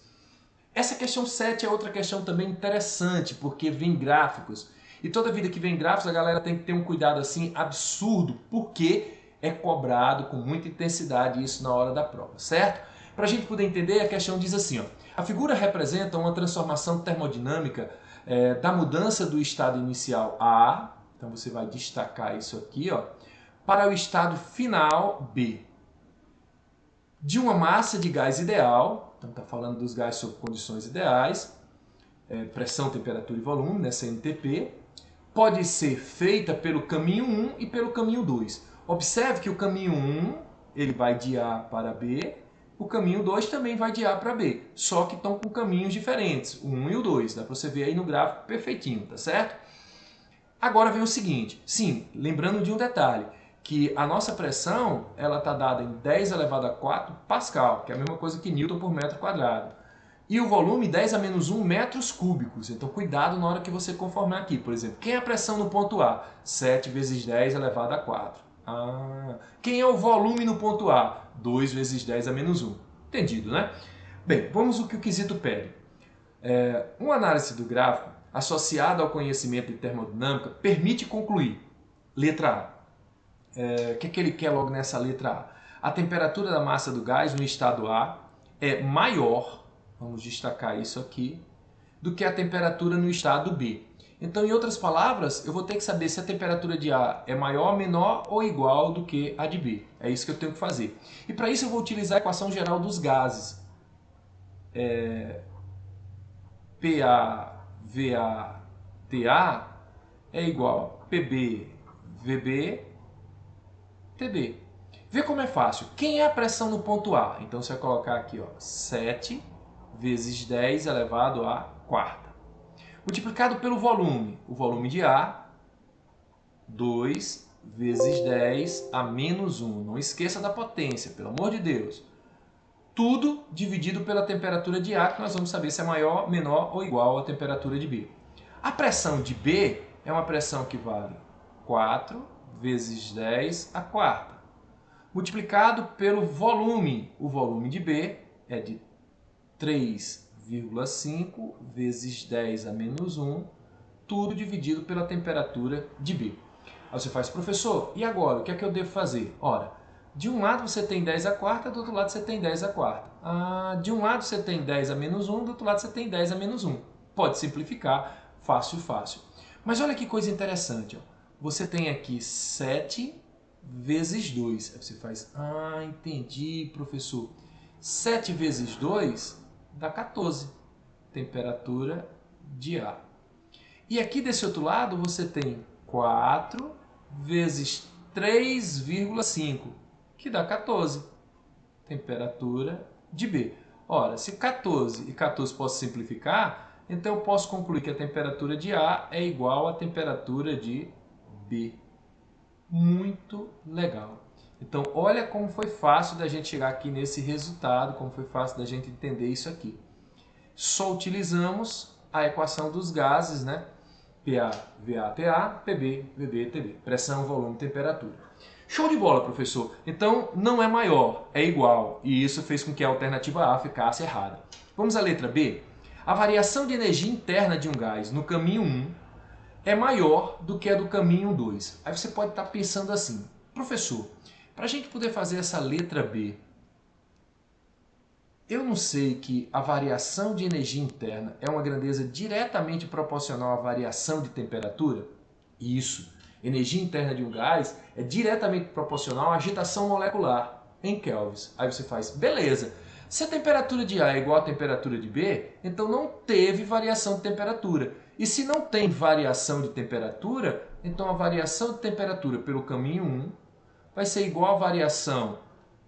Essa questão 7 é outra questão também interessante, porque vem gráficos. E toda vida que vem gráficos, a galera tem que ter um cuidado assim absurdo, porque é cobrado com muita intensidade isso na hora da prova, certo? Para a gente poder entender, a questão diz assim, ó, a figura representa uma transformação termodinâmica da mudança do estado inicial A, então você vai destacar isso aqui, ó, para o estado final B, de uma massa de gás ideal. Então está falando dos gases sob condições ideais, pressão, temperatura e volume, né, CNTP, pode ser feita pelo caminho 1 e pelo caminho 2. Observe que o caminho 1 ele vai de A para B, o caminho 2 também vai de A para B, só que estão com caminhos diferentes, o 1 e o 2, dá para você ver aí no gráfico perfeitinho, tá certo? Agora vem o seguinte, sim, lembrando de um detalhe, que a nossa pressão ela está dada em 10 elevado a 4 Pascal, que é a mesma coisa que Newton por metro quadrado. E o volume 10 a menos 1 metros cúbicos. Então cuidado na hora que você conformar aqui. Por exemplo, quem é a pressão no ponto A? 7 vezes 10 elevado a 4. Quem é o volume no ponto A? 2 vezes 10 a menos 1. Entendido, né? Bem, vamos ao que o quesito pede. Uma análise do gráfico associada ao conhecimento de termodinâmica permite concluir. Letra A. O que ele quer logo nessa letra A? A temperatura da massa do gás no estado A é maior, vamos destacar isso aqui, do que a temperatura no estado B. Então, em outras palavras, eu vou ter que saber se a temperatura de A é maior, menor ou igual do que a de B. É isso que eu tenho que fazer. E para isso eu vou utilizar a equação geral dos gases. PaVaTA é igual a PbVb TB. Vê como é fácil. Quem é a pressão no ponto A? Então você vai colocar aqui, ó, 7 vezes 10 elevado à quarta. Multiplicado pelo volume. O volume de A, 2 vezes 10 a menos 1. Não esqueça da potência, pelo amor de Deus. Tudo dividido pela temperatura de A, que nós vamos saber se é maior, menor ou igual à temperatura de B. A pressão de B é uma pressão que vale 4 vezes 10 a quarta. Multiplicado pelo volume. O volume de B é de 3,5 vezes 10 a menos 1, tudo dividido pela temperatura de B. Aí você faz, professor, e agora? O que é que eu devo fazer? Ora, de um lado você tem 10 a quarta, do outro lado você tem 10 a quarta. De um lado você tem 10 a menos 1, do outro lado você tem 10 a menos 1. Pode simplificar, fácil, fácil. Mas olha que coisa interessante. Ó. Você tem aqui 7 vezes 2. Aí você faz, entendi, professor. 7 vezes 2 dá 14. Temperatura de A. E aqui desse outro lado você tem 4 vezes 3,5, que dá 14. Temperatura de B. Ora, se 14 e 14 posso simplificar, então eu posso concluir que a temperatura de A é igual à temperatura de B. Muito legal. Então, olha como foi fácil da gente chegar aqui nesse resultado, como foi fácil da gente entender isso aqui. Só utilizamos a equação dos gases, né? PA, VA, TA, PB, VB, TB. Pressão, volume, temperatura. Show de bola, professor. Então, não é maior, é igual. E isso fez com que a alternativa A ficasse errada. Vamos à letra B? A variação de energia interna de um gás no caminho 1 é maior do que a do caminho 2. Aí você pode estar pensando assim, professor, para a gente poder fazer essa letra B, eu não sei que a variação de energia interna é uma grandeza diretamente proporcional à variação de temperatura? Isso. Energia interna de um gás é diretamente proporcional à agitação molecular em kelvins. Aí você faz, beleza. Se a temperatura de A é igual à temperatura de B, então não teve variação de temperatura. E se não tem variação de temperatura, então a variação de temperatura pelo caminho 1 vai ser igual à variação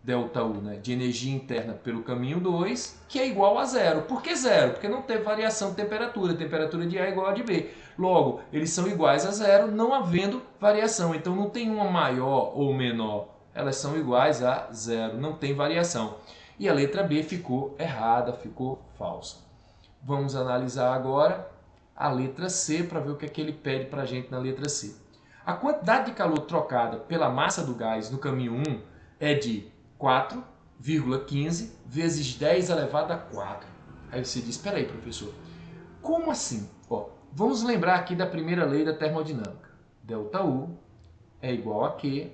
ΔU, né, de energia interna pelo caminho 2, que é igual a zero. Por que zero? Porque não teve variação de temperatura. A temperatura de A é igual a de B. Logo, eles são iguais a zero, não havendo variação. Então não tem uma maior ou menor. Elas são iguais a zero, não tem variação. E a letra B ficou errada, ficou falsa. Vamos analisar agora a letra C para ver o que é que ele pede para a gente na letra C. A quantidade de calor trocada pela massa do gás no caminho 1 é de 4,15 vezes 10 elevado a 4. Aí você diz, espera aí, professor, como assim? Ó, vamos lembrar aqui da primeira lei da termodinâmica. ΔU é igual a Q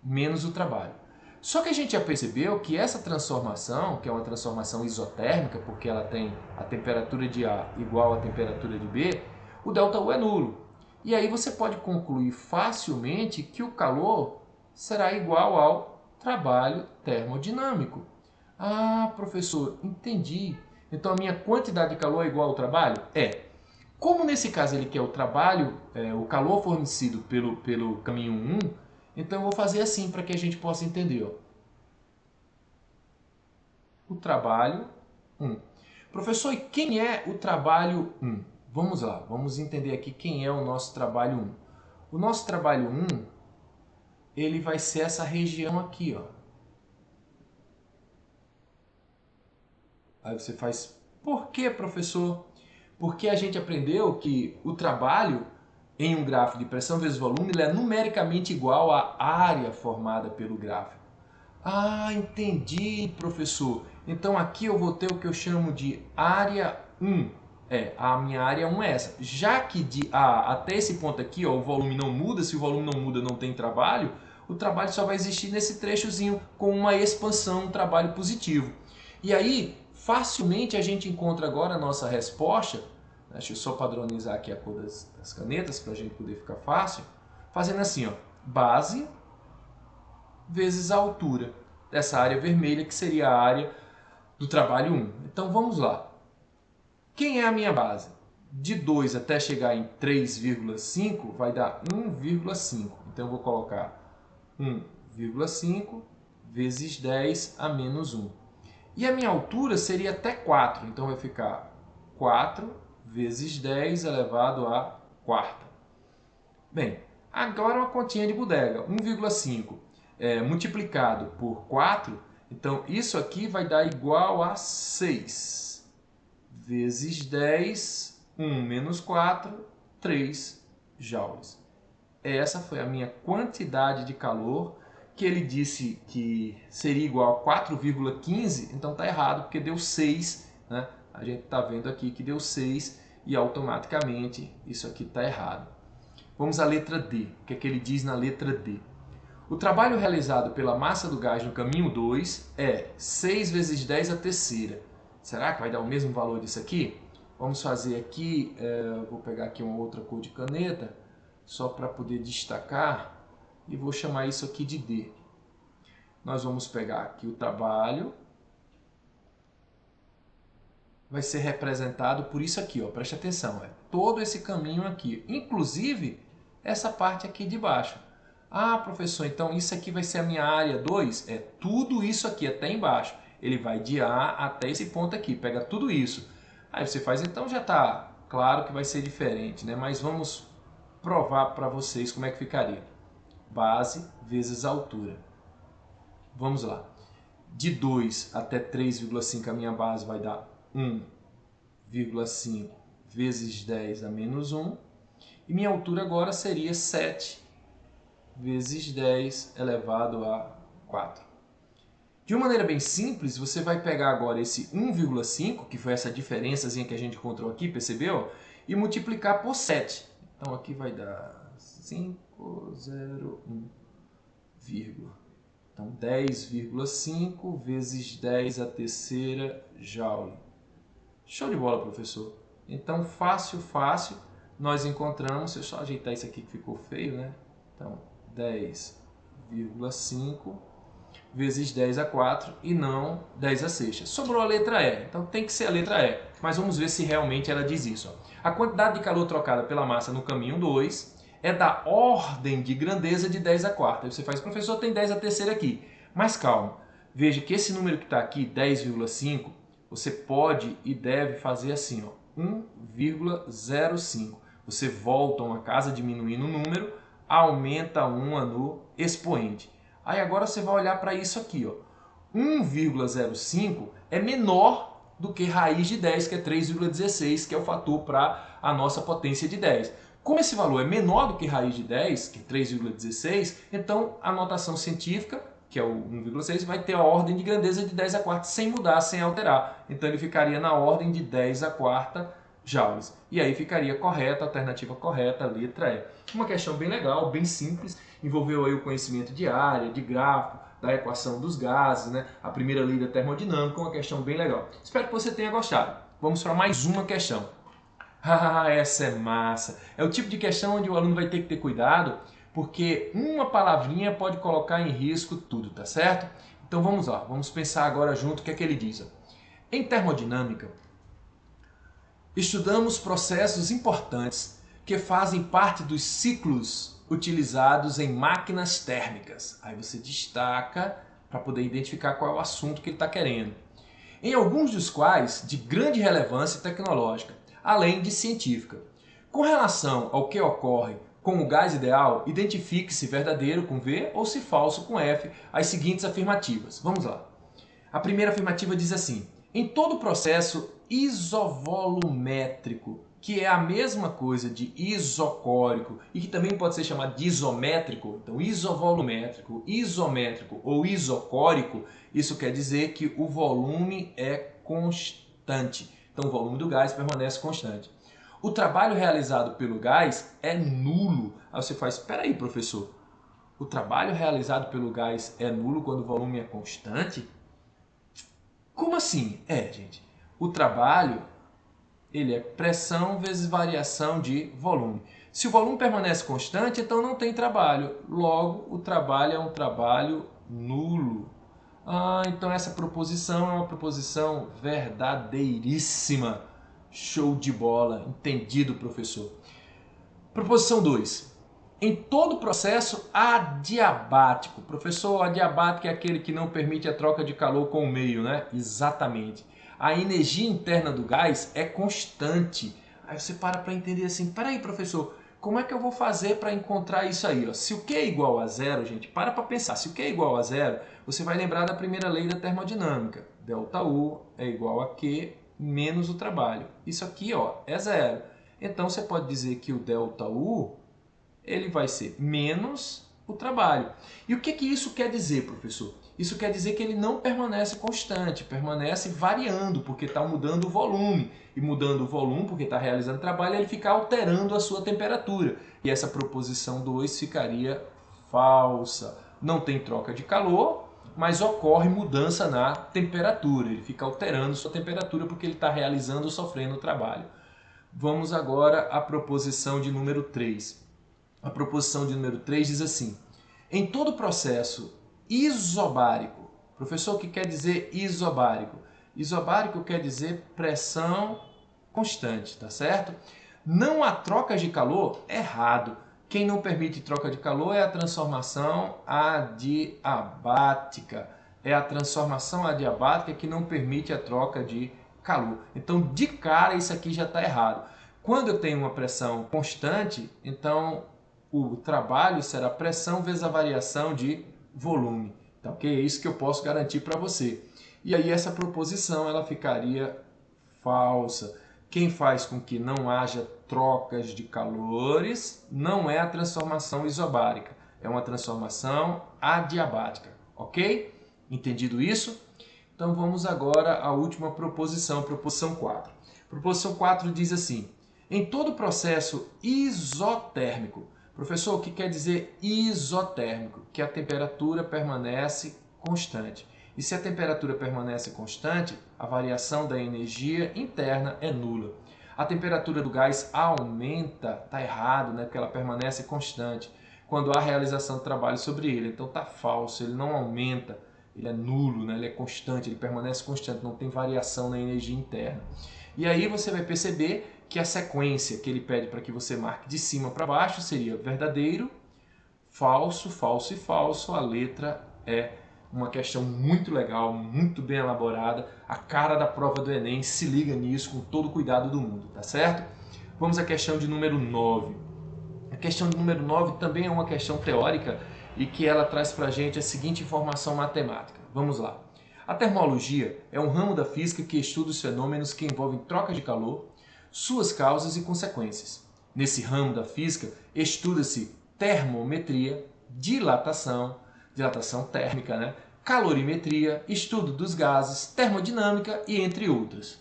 menos o trabalho. Só que a gente já percebeu que essa transformação, que é uma transformação isotérmica, porque ela tem a temperatura de A igual à temperatura de B, o ΔU é nulo. E aí você pode concluir facilmente que o calor será igual ao trabalho termodinâmico. Professor, entendi. Então a minha quantidade de calor é igual ao trabalho? É. Como nesse caso ele quer o trabalho, o calor fornecido pelo caminho 1, então eu vou fazer assim para que a gente possa entender. Ó. O trabalho 1. Professor, e quem é o trabalho 1? Vamos lá, vamos entender aqui quem é o nosso trabalho 1. O nosso trabalho 1, ele vai ser essa região aqui, ó. Aí você faz, por que, professor? Porque a gente aprendeu que o trabalho em um gráfico de pressão vezes volume ele é numericamente igual à área formada pelo gráfico. Entendi, professor. Então aqui eu vou ter o que eu chamo de área 1. A minha área 1 é essa. Já que de A até esse ponto aqui, ó, o volume não muda, se o volume não muda, não tem trabalho, o trabalho só vai existir nesse trechozinho com uma expansão, um trabalho positivo. E aí, facilmente a gente encontra agora a nossa resposta. Deixa eu só padronizar aqui a cor das canetas para a gente poder ficar fácil. Fazendo assim, ó, base vezes a altura dessa área vermelha, que seria a área do trabalho 1. Então vamos lá. Quem é a minha base? De 2 até chegar em 3,5 vai dar 1,5. Então eu vou colocar 1,5 vezes 10 a menos 1. E a minha altura seria até 4, então vai ficar 4 vezes 10 elevado à quarta. Bem, agora uma continha de bodega, 1,5 multiplicado por 4, então isso aqui vai dar igual a 6 vezes 10, 1 menos 4, 3 joules. Essa foi a minha quantidade de calor, que ele disse que seria igual a 4,15, então está errado, porque deu 6, né? A gente está vendo aqui que deu 6 e automaticamente isso aqui está errado. Vamos à letra D. O que é que ele diz na letra D? O trabalho realizado pela massa do gás no caminho 2 é 6 vezes 10 a terceira. Será que vai dar o mesmo valor disso aqui? Vamos fazer aqui, vou pegar aqui uma outra cor de caneta, só para poder destacar, e vou chamar isso aqui de D. Nós vamos pegar aqui o trabalho, vai ser representado por isso aqui, ó, preste atenção, é todo esse caminho aqui, inclusive essa parte aqui de baixo. Ah, professor, então isso aqui vai ser a minha área 2? É tudo isso aqui até embaixo. Ele vai de A até esse ponto aqui, pega tudo isso. Aí você faz, então já está claro que vai ser diferente, né? Mas vamos provar para vocês como é que ficaria. Base vezes altura. Vamos lá. De 2 até 3,5 a minha base vai dar 1,5 vezes 10 a menos 1. E minha altura agora seria 7 vezes 10 elevado a 4. De uma maneira bem simples, você vai pegar agora esse 1,5, que foi essa diferençazinha que a gente encontrou aqui, percebeu? E multiplicar por 7. Então aqui vai dar 501, então 10,5 vezes 10 a terceira joule. Show de bola, professor. Então fácil, nós encontramos, deixa eu só ajeitar isso aqui que ficou feio, né? Então 10,5 vezes 10 a 4 e não 10 a sexta. Sobrou a letra E, então tem que ser a letra E. Mas vamos ver se realmente ela diz isso. Ó. A quantidade de calor trocada pela massa no caminho 2 é da ordem de grandeza de 10 a quarta. Aí você faz, professor, tem 10 a terceira aqui. Mas calma, veja que esse número que está aqui, 10,5, você pode e deve fazer assim, ó, 1,05. Você volta uma casa diminuindo o número, aumenta uma no expoente. Aí agora você vai olhar para isso aqui, ó. 1,05 é menor do que raiz de 10, que é 3,16, que é o fator para a nossa potência de 10. Como esse valor é menor do que raiz de 10, que é 3,16, então a notação científica, que é o 1,6, vai ter a ordem de grandeza de 10 a quarta sem mudar, sem alterar. Então ele ficaria na ordem de 10 a quarta joules. E aí ficaria correta, a alternativa correta, a letra E. Uma questão bem legal, bem simples, envolveu aí o conhecimento de área, de gráfico, da equação dos gases, né? A primeira lei da termodinâmica, uma questão bem legal. Espero que você tenha gostado. Vamos para mais uma questão. Ah, essa é massa! É o tipo de questão onde o aluno vai ter que ter cuidado, porque uma palavrinha pode colocar em risco tudo, tá certo? Então vamos lá, vamos pensar agora junto o que é que ele diz. Em termodinâmica, estudamos processos importantes que fazem parte dos ciclos utilizados em máquinas térmicas. Aí você destaca para poder identificar qual é o assunto que ele está querendo. Em alguns dos quais de grande relevância tecnológica, além de científica. Com relação ao que ocorre com o gás ideal, identifique se verdadeiro com V ou se falso com F as seguintes afirmativas. Vamos lá. A primeira afirmativa diz assim: em todo processo isovolumétrico, que é a mesma coisa de isocórico e que também pode ser chamado de isométrico, então isovolumétrico, isométrico ou isocórico, isso quer dizer que o volume é constante. Então o volume do gás permanece constante. O trabalho realizado pelo gás é nulo. Aí você faz, espera aí, professor, o trabalho realizado pelo gás é nulo quando o volume é constante? Como assim? Gente, o trabalho ele é pressão vezes variação de volume. Se o volume permanece constante, então não tem trabalho. Logo, o trabalho é um trabalho nulo. Ah, então essa proposição é uma proposição verdadeiríssima. Show de bola. Entendido, professor. Proposição 2. em todo processo adiabático. Professor, adiabático é aquele que não permite a troca de calor com o meio, né? Exatamente. A energia interna do gás é constante. Aí você para entender assim, peraí, professor, como é que eu vou fazer para encontrar isso aí? Ó? Se o Q é igual a zero, gente, para pensar. Se o Q é igual a zero, você vai lembrar da primeira lei da termodinâmica. ΔU é igual a Q menos o trabalho. Isso aqui, ó, é zero. Então você pode dizer que o ΔU ele vai ser menos o trabalho. E o que isso quer dizer, professor? Isso quer dizer que ele não permanece constante, permanece variando, porque está mudando o volume. E mudando o volume, porque está realizando trabalho, ele fica alterando a sua temperatura. E essa proposição 2 ficaria falsa. Não tem troca de calor, mas ocorre mudança na temperatura. Ele fica alterando sua temperatura porque ele está realizando ou sofrendo o trabalho. Vamos agora à proposição de número 3. A proposição de número 3 diz assim: em todo processo isobárico, professor, o que quer dizer isobárico? Isobárico quer dizer pressão constante, tá certo? Não há trocas de calor? Errado. Quem não permite troca de calor é a transformação adiabática. É a transformação adiabática que não permite a troca de calor. Então, de cara, isso aqui já está errado. Quando eu tenho uma pressão constante, então o trabalho será pressão vezes a variação de volume. Tá ok? É isso que eu posso garantir para você. E aí essa proposição ela ficaria falsa. Quem faz com que não haja trocas de calores não é a transformação isobárica, é uma transformação adiabática. Ok? Entendido isso? Então vamos agora à última proposição, proposição 4. Proposição 4 diz assim: em todo processo isotérmico. Professor, o que quer dizer isotérmico? Que a temperatura permanece constante. E se a temperatura permanece constante, a variação da energia interna é nula. A temperatura do gás aumenta, está errado, né? Porque ela permanece constante quando há realização de trabalho sobre ele. Então está falso, ele não aumenta, ele é nulo, né? Ele é constante, ele permanece constante, não tem variação na energia interna. E aí você vai perceber que a sequência que ele pede para que você marque de cima para baixo seria verdadeiro, falso, falso e falso. A letra é uma questão muito legal, muito bem elaborada, a cara da prova do Enem, se liga nisso com todo o cuidado do mundo, tá certo? Vamos à questão de número 9. A questão de número 9 também é uma questão teórica e que ela traz para a gente a seguinte informação matemática. Vamos lá. A termologia é um ramo da física que estuda os fenômenos que envolvem troca de calor, suas causas e consequências. Nesse ramo da física, estuda-se termometria, dilatação térmica, né? Calorimetria, estudo dos gases, termodinâmica e entre outras.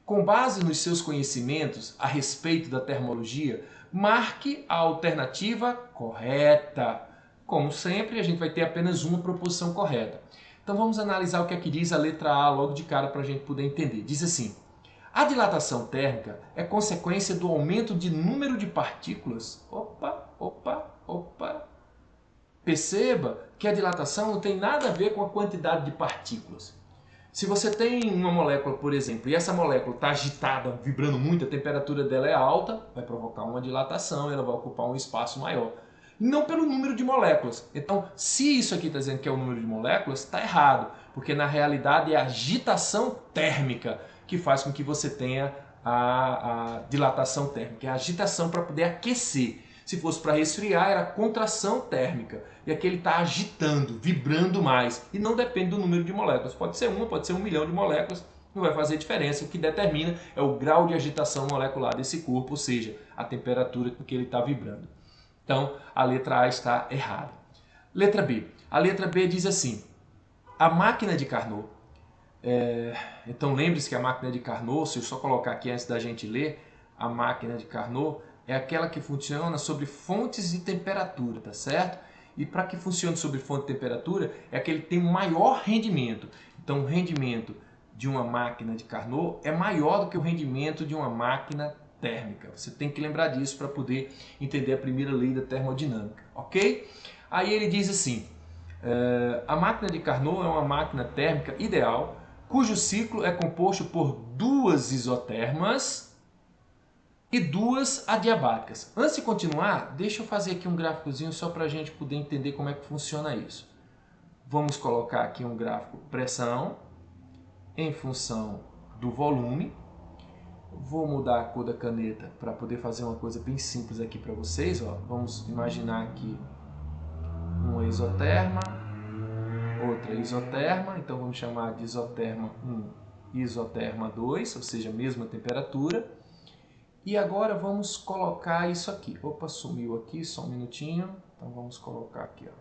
Com base nos seus conhecimentos a respeito da termologia, marque a alternativa correta. Como sempre, a gente vai ter apenas uma proposição correta. Então vamos analisar o que é que diz a letra A logo de cara para a gente poder entender. Diz assim: a dilatação térmica é consequência do aumento de número de partículas. Opa. Perceba que a dilatação não tem nada a ver com a quantidade de partículas. Se você tem uma molécula, por exemplo, e essa molécula está agitada, vibrando muito, a temperatura dela é alta, vai provocar uma dilatação, ela vai ocupar um espaço maior. Não pelo número de moléculas. Então, se isso aqui está dizendo que é o número de moléculas, está errado, porque na realidade é a agitação térmica que faz com que você tenha a dilatação térmica, é a agitação para poder aquecer. Se fosse para resfriar, era contração térmica. E aqui ele está agitando, vibrando mais. E não depende do número de moléculas. Pode ser uma, pode ser 1 milhão de moléculas. Não vai fazer diferença. O que determina é o grau de agitação molecular desse corpo, ou seja, a temperatura com que ele está vibrando. Então, a letra A está errada. Letra B. A letra B diz assim: a máquina de Carnot. Então, lembre-se que a máquina de Carnot, se eu só colocar aqui antes da gente ler, a máquina de Carnot é aquela que funciona sobre fontes de temperatura, tá certo? E para que funcione sobre fonte de temperatura, é que ele tem um maior rendimento. Então, o rendimento de uma máquina de Carnot é maior do que o rendimento de uma máquina térmica. Você tem que lembrar disso para poder entender a primeira lei da termodinâmica, ok? Aí ele diz assim: a máquina de Carnot é uma máquina térmica ideal, cujo ciclo é composto por duas isotermas e 2 adiabáticas. Antes de continuar, deixa eu fazer aqui um gráficozinho só para a gente poder entender como é que funciona isso. Vamos colocar aqui um gráfico pressão em função do volume. Vou mudar a cor da caneta para poder fazer uma coisa bem simples aqui para vocês. Ó. Vamos imaginar aqui uma isoterma, outra isoterma. Então vamos chamar de isoterma 1 e isoterma 2, ou seja, mesma temperatura. E agora vamos colocar isso aqui. Opa, sumiu aqui, só um minutinho. Então vamos colocar aqui. Ó.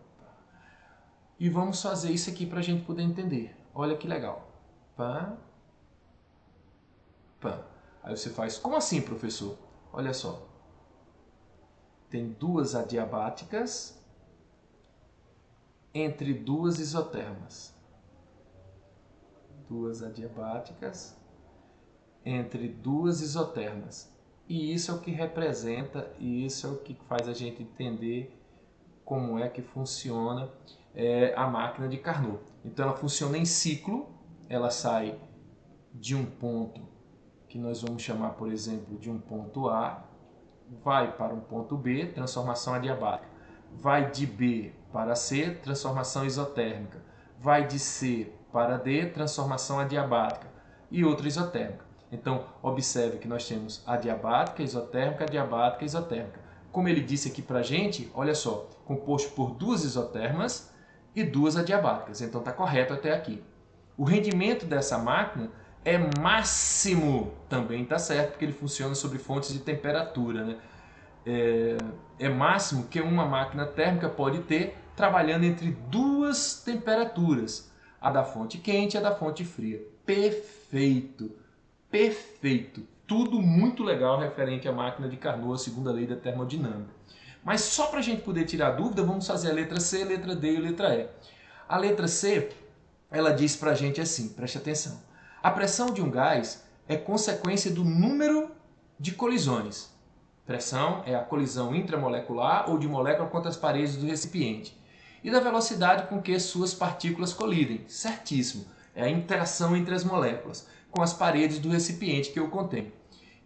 E vamos fazer isso aqui para a gente poder entender. Olha que legal. Pá, pá. Aí você faz, como assim, professor? Olha só. Tem 2 adiabáticas entre 2 isotermas. 2 adiabáticas entre 2 isotermas. E isso é o que representa, e isso é o que faz a gente entender como é que funciona a máquina de Carnot. Então ela funciona em ciclo, ela sai de um ponto que nós vamos chamar, por exemplo, de um ponto A, vai para um ponto B, transformação adiabática. Vai de B para C, transformação isotérmica. Vai de C para D, transformação adiabática. E outra isotérmica. Então, observe que nós temos adiabática, isotérmica, adiabática, isotérmica. Como ele disse aqui para a gente, olha só, composto por 2 isotermas e 2 adiabáticas. Então, está correto até aqui. O rendimento dessa máquina é máximo, também está certo, porque ele funciona sobre fontes de temperatura, né? É máximo que uma máquina térmica pode ter trabalhando entre 2 temperaturas, a da fonte quente e a da fonte fria. Perfeito! Perfeito! Tudo muito legal referente à máquina de Carnot, a segunda lei da termodinâmica. Mas só para a gente poder tirar dúvida, vamos fazer a letra C, letra D e letra E. A letra C, ela diz para a gente assim, preste atenção. A pressão de um gás é consequência do número de colisões. Pressão é a colisão intramolecular ou de molécula contra as paredes do recipiente. E da velocidade com que suas partículas colidem. Certíssimo. É a interação entre as moléculas com as paredes do recipiente que eu contém.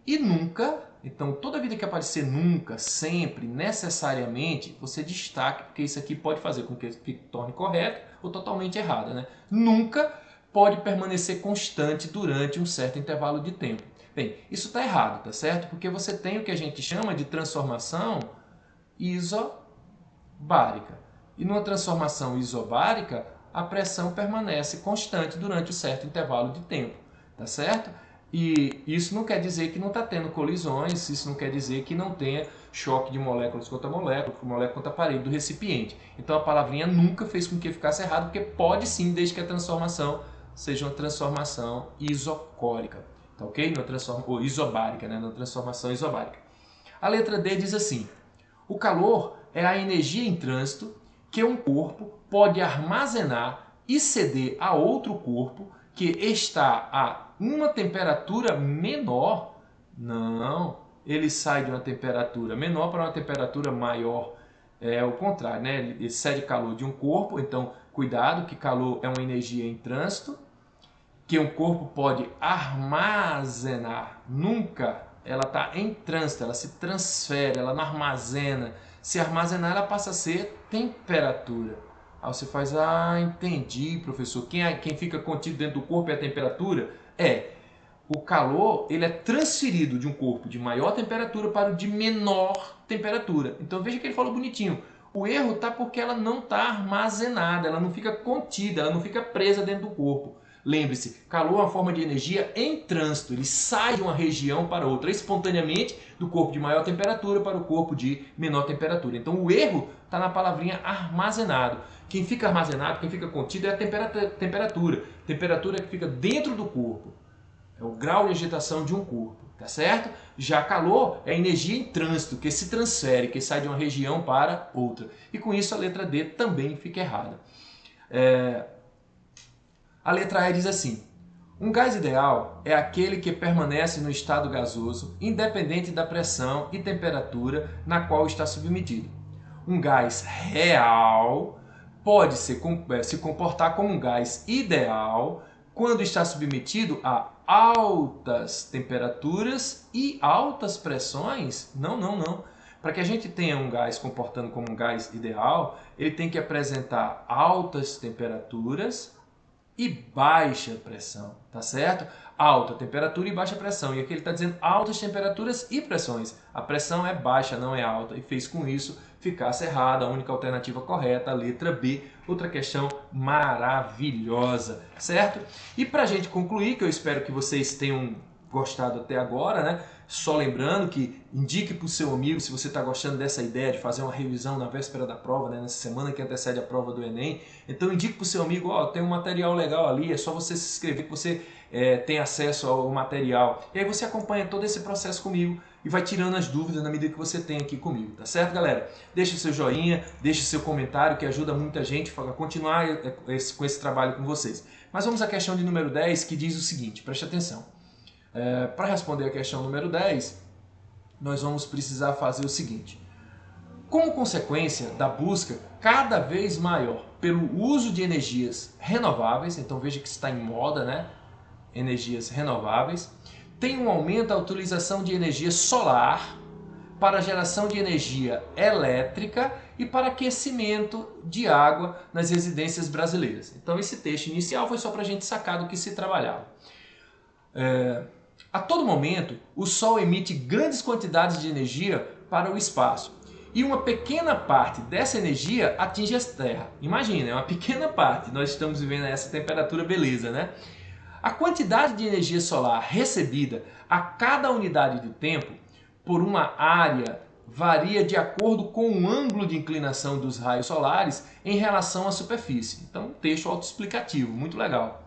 E nunca, então toda vida que aparecer nunca, sempre, necessariamente, você destaque, porque isso aqui pode fazer com que torne correto ou totalmente errado, né? Nunca pode permanecer constante durante um certo intervalo de tempo. Bem, isso está errado, tá certo? Porque você tem o que a gente chama de transformação isobárica. E numa transformação isobárica, a pressão permanece constante durante um certo intervalo de tempo, tá certo? E isso não quer dizer que não está tendo colisões, isso não quer dizer que não tenha choque de moléculas contra molécula contra a parede do recipiente. Então a palavrinha nunca fez com que ficasse errado, porque pode sim, desde que a transformação seja uma transformação isocórica, tá ok? Ou isobárica, né? Na transformação isobárica. A letra D diz assim: o calor é a energia em trânsito que um corpo pode armazenar e ceder a outro corpo que está a uma temperatura menor. Não, ele sai de uma temperatura menor para uma temperatura maior. É o contrário, né? Ele cede calor de um corpo, então cuidado que calor é uma energia em trânsito, que um corpo pode armazenar. Nunca ela está em trânsito, ela se transfere, ela não armazena. Se armazenar, ela passa a ser temperatura. Aí você faz, entendi, professor. Quem fica contido dentro do corpo é a temperatura? O calor ele é transferido de um corpo de maior temperatura para o de menor temperatura. Então veja que ele falou bonitinho. O erro está porque ela não está armazenada, ela não fica contida, ela não fica presa dentro do corpo. Lembre-se, calor é uma forma de energia em trânsito, ele sai de uma região para outra, espontaneamente do corpo de maior temperatura para o corpo de menor temperatura. Então o erro está na palavrinha armazenado. Quem fica armazenado, quem fica contido é a temperatura. Temperatura que fica dentro do corpo. É o grau de agitação de um corpo, tá certo? Já calor é energia em trânsito, que se transfere, que sai de uma região para outra. E com isso a letra D também fica errada. A letra E diz assim: um gás ideal é aquele que permanece no estado gasoso, independente da pressão e temperatura na qual está submetido. Um gás real pode se comportar como um gás ideal quando está submetido a altas temperaturas e altas pressões? Não, não, não. Para que a gente tenha um gás comportando como um gás ideal, ele tem que apresentar altas temperaturas e baixa pressão, tá certo? Alta temperatura e baixa pressão. E aqui ele está dizendo altas temperaturas e pressões. A pressão é baixa, não é alta. E fez com isso ficasse errada. A única alternativa correta, a letra B. Outra questão maravilhosa, certo? E para a gente concluir, que eu espero que vocês tenham gostado até agora, né? Só lembrando que indique para o seu amigo, se você está gostando dessa ideia de fazer uma revisão na véspera da prova, né, nessa semana que antecede a prova do Enem, então indique para o seu amigo, ó, tem um material legal ali, é só você se inscrever que você tem acesso ao material. E aí você acompanha todo esse processo comigo e vai tirando as dúvidas na medida que você tem aqui comigo, tá certo, galera? Deixe o seu joinha, deixe o seu comentário, que ajuda muita gente a continuar com esse trabalho com vocês. Mas vamos à questão de número 10, que diz o seguinte, preste atenção. Para responder a questão número 10, nós vamos precisar fazer o seguinte. Como consequência da busca cada vez maior pelo uso de energias renováveis, então veja que está em moda, né? Energias renováveis, tem um aumento da utilização de energia solar para geração de energia elétrica e para aquecimento de água nas residências brasileiras. Então esse texto inicial foi só para a gente sacar do que se trabalhava. A todo momento, o Sol emite grandes quantidades de energia para o espaço e uma pequena parte dessa energia atinge a Terra. Imagina, é uma pequena parte, nós estamos vivendo essa temperatura beleza, né? A quantidade de energia solar recebida a cada unidade de tempo por uma área varia de acordo com o ângulo de inclinação dos raios solares em relação à superfície. Então, um texto autoexplicativo, muito legal.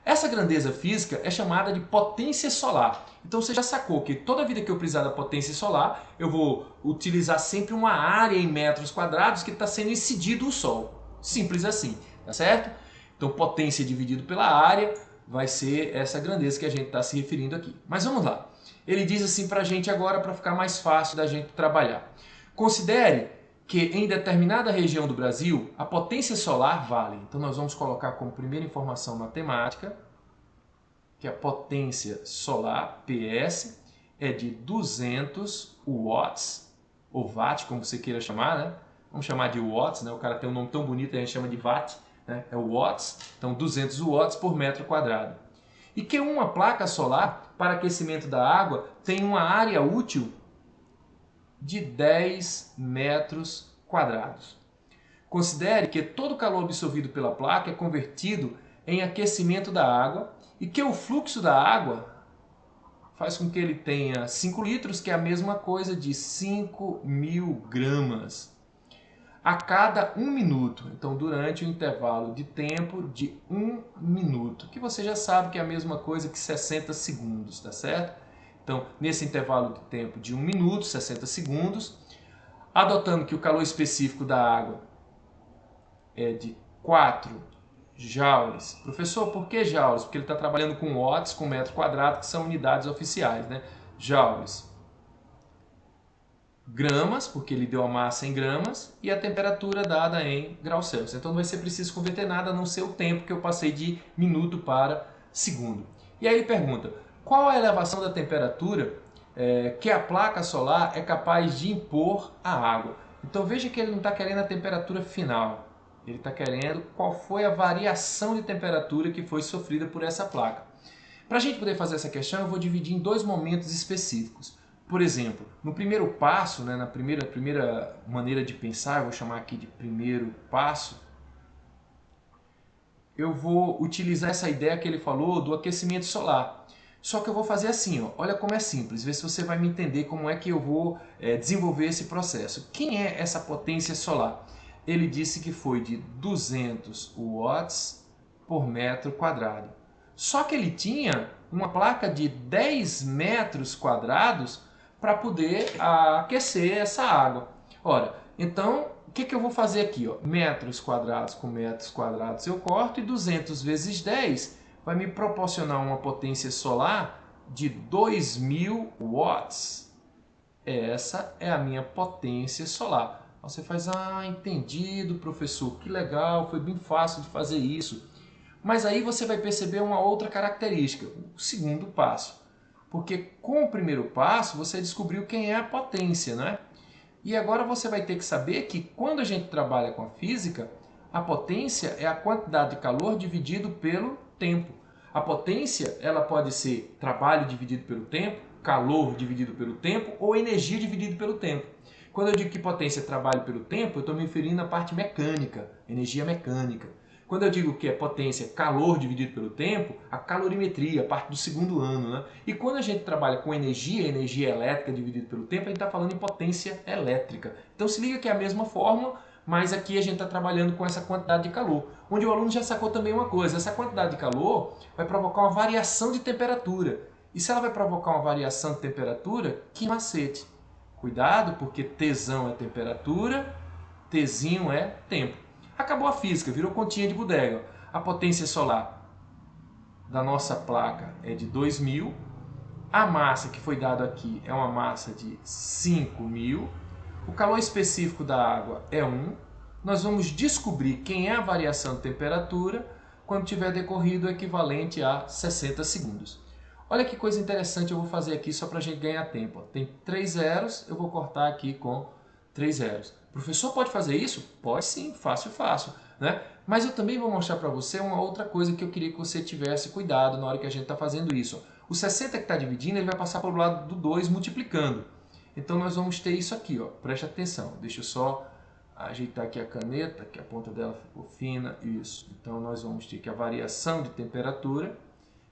Essa grandeza física é chamada de potência solar. Então você já sacou que toda vida que eu precisar da potência solar, eu vou utilizar sempre uma área em metros quadrados que está sendo incidido o Sol. Simples assim, tá certo? Então potência dividido pela área vai ser essa grandeza que a gente está se referindo aqui. Mas vamos lá. Ele diz assim para a gente agora, para ficar mais fácil da gente trabalhar. Considere que em determinada região do Brasil a potência solar vale. Então nós vamos colocar como primeira informação matemática que a potência solar, PS, é de 200 watts, ou watt, como você queira chamar, né? Vamos chamar de watts, né? O cara tem um nome tão bonito, a gente chama de watt, né? É o watts, então 200 watts por metro quadrado. E que uma placa solar para aquecimento da água tem uma área útil de 10 metros quadrados. Considere que todo o calor absorvido pela placa é convertido em aquecimento da água e que o fluxo da água faz com que ele tenha 5 litros, que é a mesma coisa de 5.000 gramas a cada 1 minuto. Então, durante o intervalo de tempo de 1 minuto, que você já sabe que é a mesma coisa que 60 segundos, tá certo? Então, nesse intervalo de tempo de 1 minuto, 60 segundos, adotando que o calor específico da água é de 4 joules. Professor, por que joules? Porque ele está trabalhando com watts, com metro quadrado, que são unidades oficiais, né? Joules. Gramas, porque ele deu a massa em gramas, e a temperatura dada em graus Celsius. Então não vai ser preciso converter nada, a não ser o tempo que eu passei de minuto para segundo. E aí ele pergunta, qual a elevação da temperatura que a placa solar é capaz de impor à água? Então veja que ele não está querendo a temperatura final, ele está querendo qual foi a variação de temperatura que foi sofrida por essa placa. Para a gente poder fazer essa questão, eu vou dividir em 2 momentos específicos. Por exemplo, no primeiro passo, né, na primeira maneira de pensar, eu vou chamar aqui de primeiro passo, eu vou utilizar essa ideia que ele falou do aquecimento solar. Só que eu vou fazer assim, ó, olha como é simples, vê se você vai me entender como é que eu vou desenvolver esse processo. Quem é essa potência solar? Ele disse que foi de 200 watts por metro quadrado. Só que ele tinha uma placa de 10 metros quadrados para poder aquecer essa água. Ora, então, o que eu vou fazer aqui? Ó? Metros quadrados com metros quadrados eu corto e 200 vezes 10 vai me proporcionar uma potência solar de 2.000 watts. Essa é a minha potência solar. Você faz, entendido, professor, que legal, foi bem fácil de fazer isso. Mas aí você vai perceber uma outra característica, o segundo passo. Porque com o primeiro passo você descobriu quem é a potência, né? E agora você vai ter que saber que quando a gente trabalha com a física, a potência é a quantidade de calor dividido pelo tempo. A potência ela pode ser trabalho dividido pelo tempo, calor dividido pelo tempo ou energia dividido pelo tempo. Quando eu digo que potência é trabalho pelo tempo, eu estou me referindo à parte mecânica, energia mecânica. Quando eu digo que é potência calor dividido pelo tempo, a calorimetria, a parte do segundo ano, né? E quando a gente trabalha com energia elétrica dividida pelo tempo, a gente está falando em potência elétrica. Então se liga que é a mesma fórmula, mas aqui a gente está trabalhando com essa quantidade de calor. Onde o aluno já sacou também uma coisa, essa quantidade de calor vai provocar uma variação de temperatura. E se ela vai provocar uma variação de temperatura, que macete. Cuidado, porque Tzão é temperatura, Tzinho é tempo. Acabou a física, virou continha de bodega. A potência solar da nossa placa é de 2.000. A massa que foi dada aqui é uma massa de 5.000. O calor específico da água é 1. Nós vamos descobrir quem é a variação de temperatura quando tiver decorrido o equivalente a 60 segundos. Olha que coisa interessante eu vou fazer aqui só para a gente ganhar tempo. Tem 3 zeros, eu vou cortar aqui com 3 zeros. Professor, pode fazer isso? Pode sim, fácil, fácil, né? Mas eu também vou mostrar para você uma outra coisa que eu queria que você tivesse cuidado na hora que a gente está fazendo isso. O 60 que está dividindo, ele vai passar para o lado do 2 multiplicando. Então nós vamos ter isso aqui, ó. Preste atenção. Deixa eu só ajeitar aqui a caneta, que a ponta dela ficou fina. Isso. Então nós vamos ter que a variação de temperatura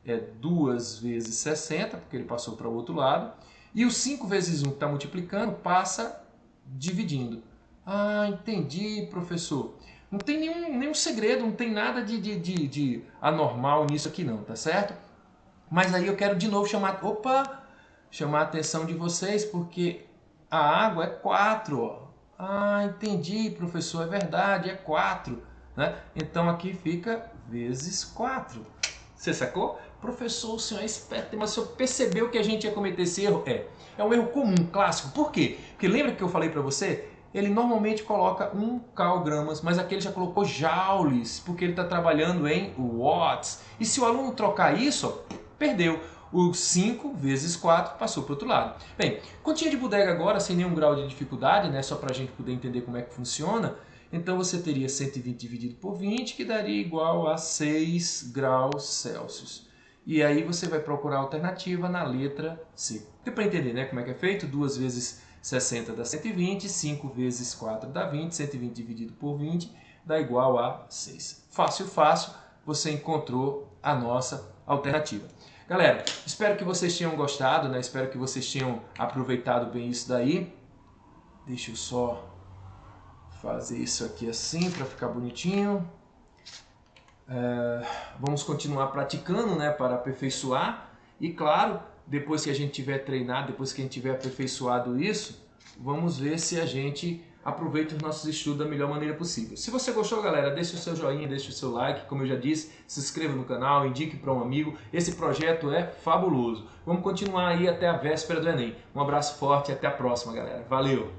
é 2 vezes 60, porque ele passou para o outro lado. E o 5 vezes 1 que está multiplicando passa dividindo. Ah, entendi, professor. Não tem nenhum segredo, não tem nada de anormal nisso aqui não, tá certo? Mas aí eu quero de novo chamar a atenção de vocês, porque a água é 4. Ó. Ah, entendi, professor, é verdade, é 4. Né? Então aqui fica vezes 4. Você sacou? Professor, o senhor é esperto, mas o senhor percebeu que a gente ia cometer esse erro? É um erro comum, clássico. Por quê? Porque lembra que eu falei para você? Ele normalmente coloca 1 calgramas, mas aqui ele já colocou joules, porque ele está trabalhando em watts. E se o aluno trocar isso, ó, perdeu. O 5 vezes 4 passou para o outro lado. Bem, continha de bodega agora, sem nenhum grau de dificuldade, né? Só para a gente poder entender como é que funciona. Então você teria 120 dividido por 20, que daria igual a 6 graus Celsius. E aí você vai procurar a alternativa na letra C. Deu para entender, né, como é que é feito? 2 vezes 60 dá 120, 5 vezes 4 dá 20, 120 dividido por 20 dá igual a 6. Fácil, fácil, você encontrou a nossa alternativa. Galera, espero que vocês tenham gostado, né? Espero que vocês tenham aproveitado bem isso daí. Deixa eu só fazer isso aqui assim para ficar bonitinho. Vamos continuar praticando, né, para aperfeiçoar. E claro, depois que a gente tiver treinado, depois que a gente tiver aperfeiçoado isso, vamos ver se a gente aproveita os nossos estudos da melhor maneira possível. Se você gostou, galera, deixe o seu joinha, deixe o seu like, como eu já disse, se inscreva no canal, indique para um amigo. Esse projeto é fabuloso. Vamos continuar aí até a véspera do Enem. Um abraço forte e até a próxima, galera. Valeu!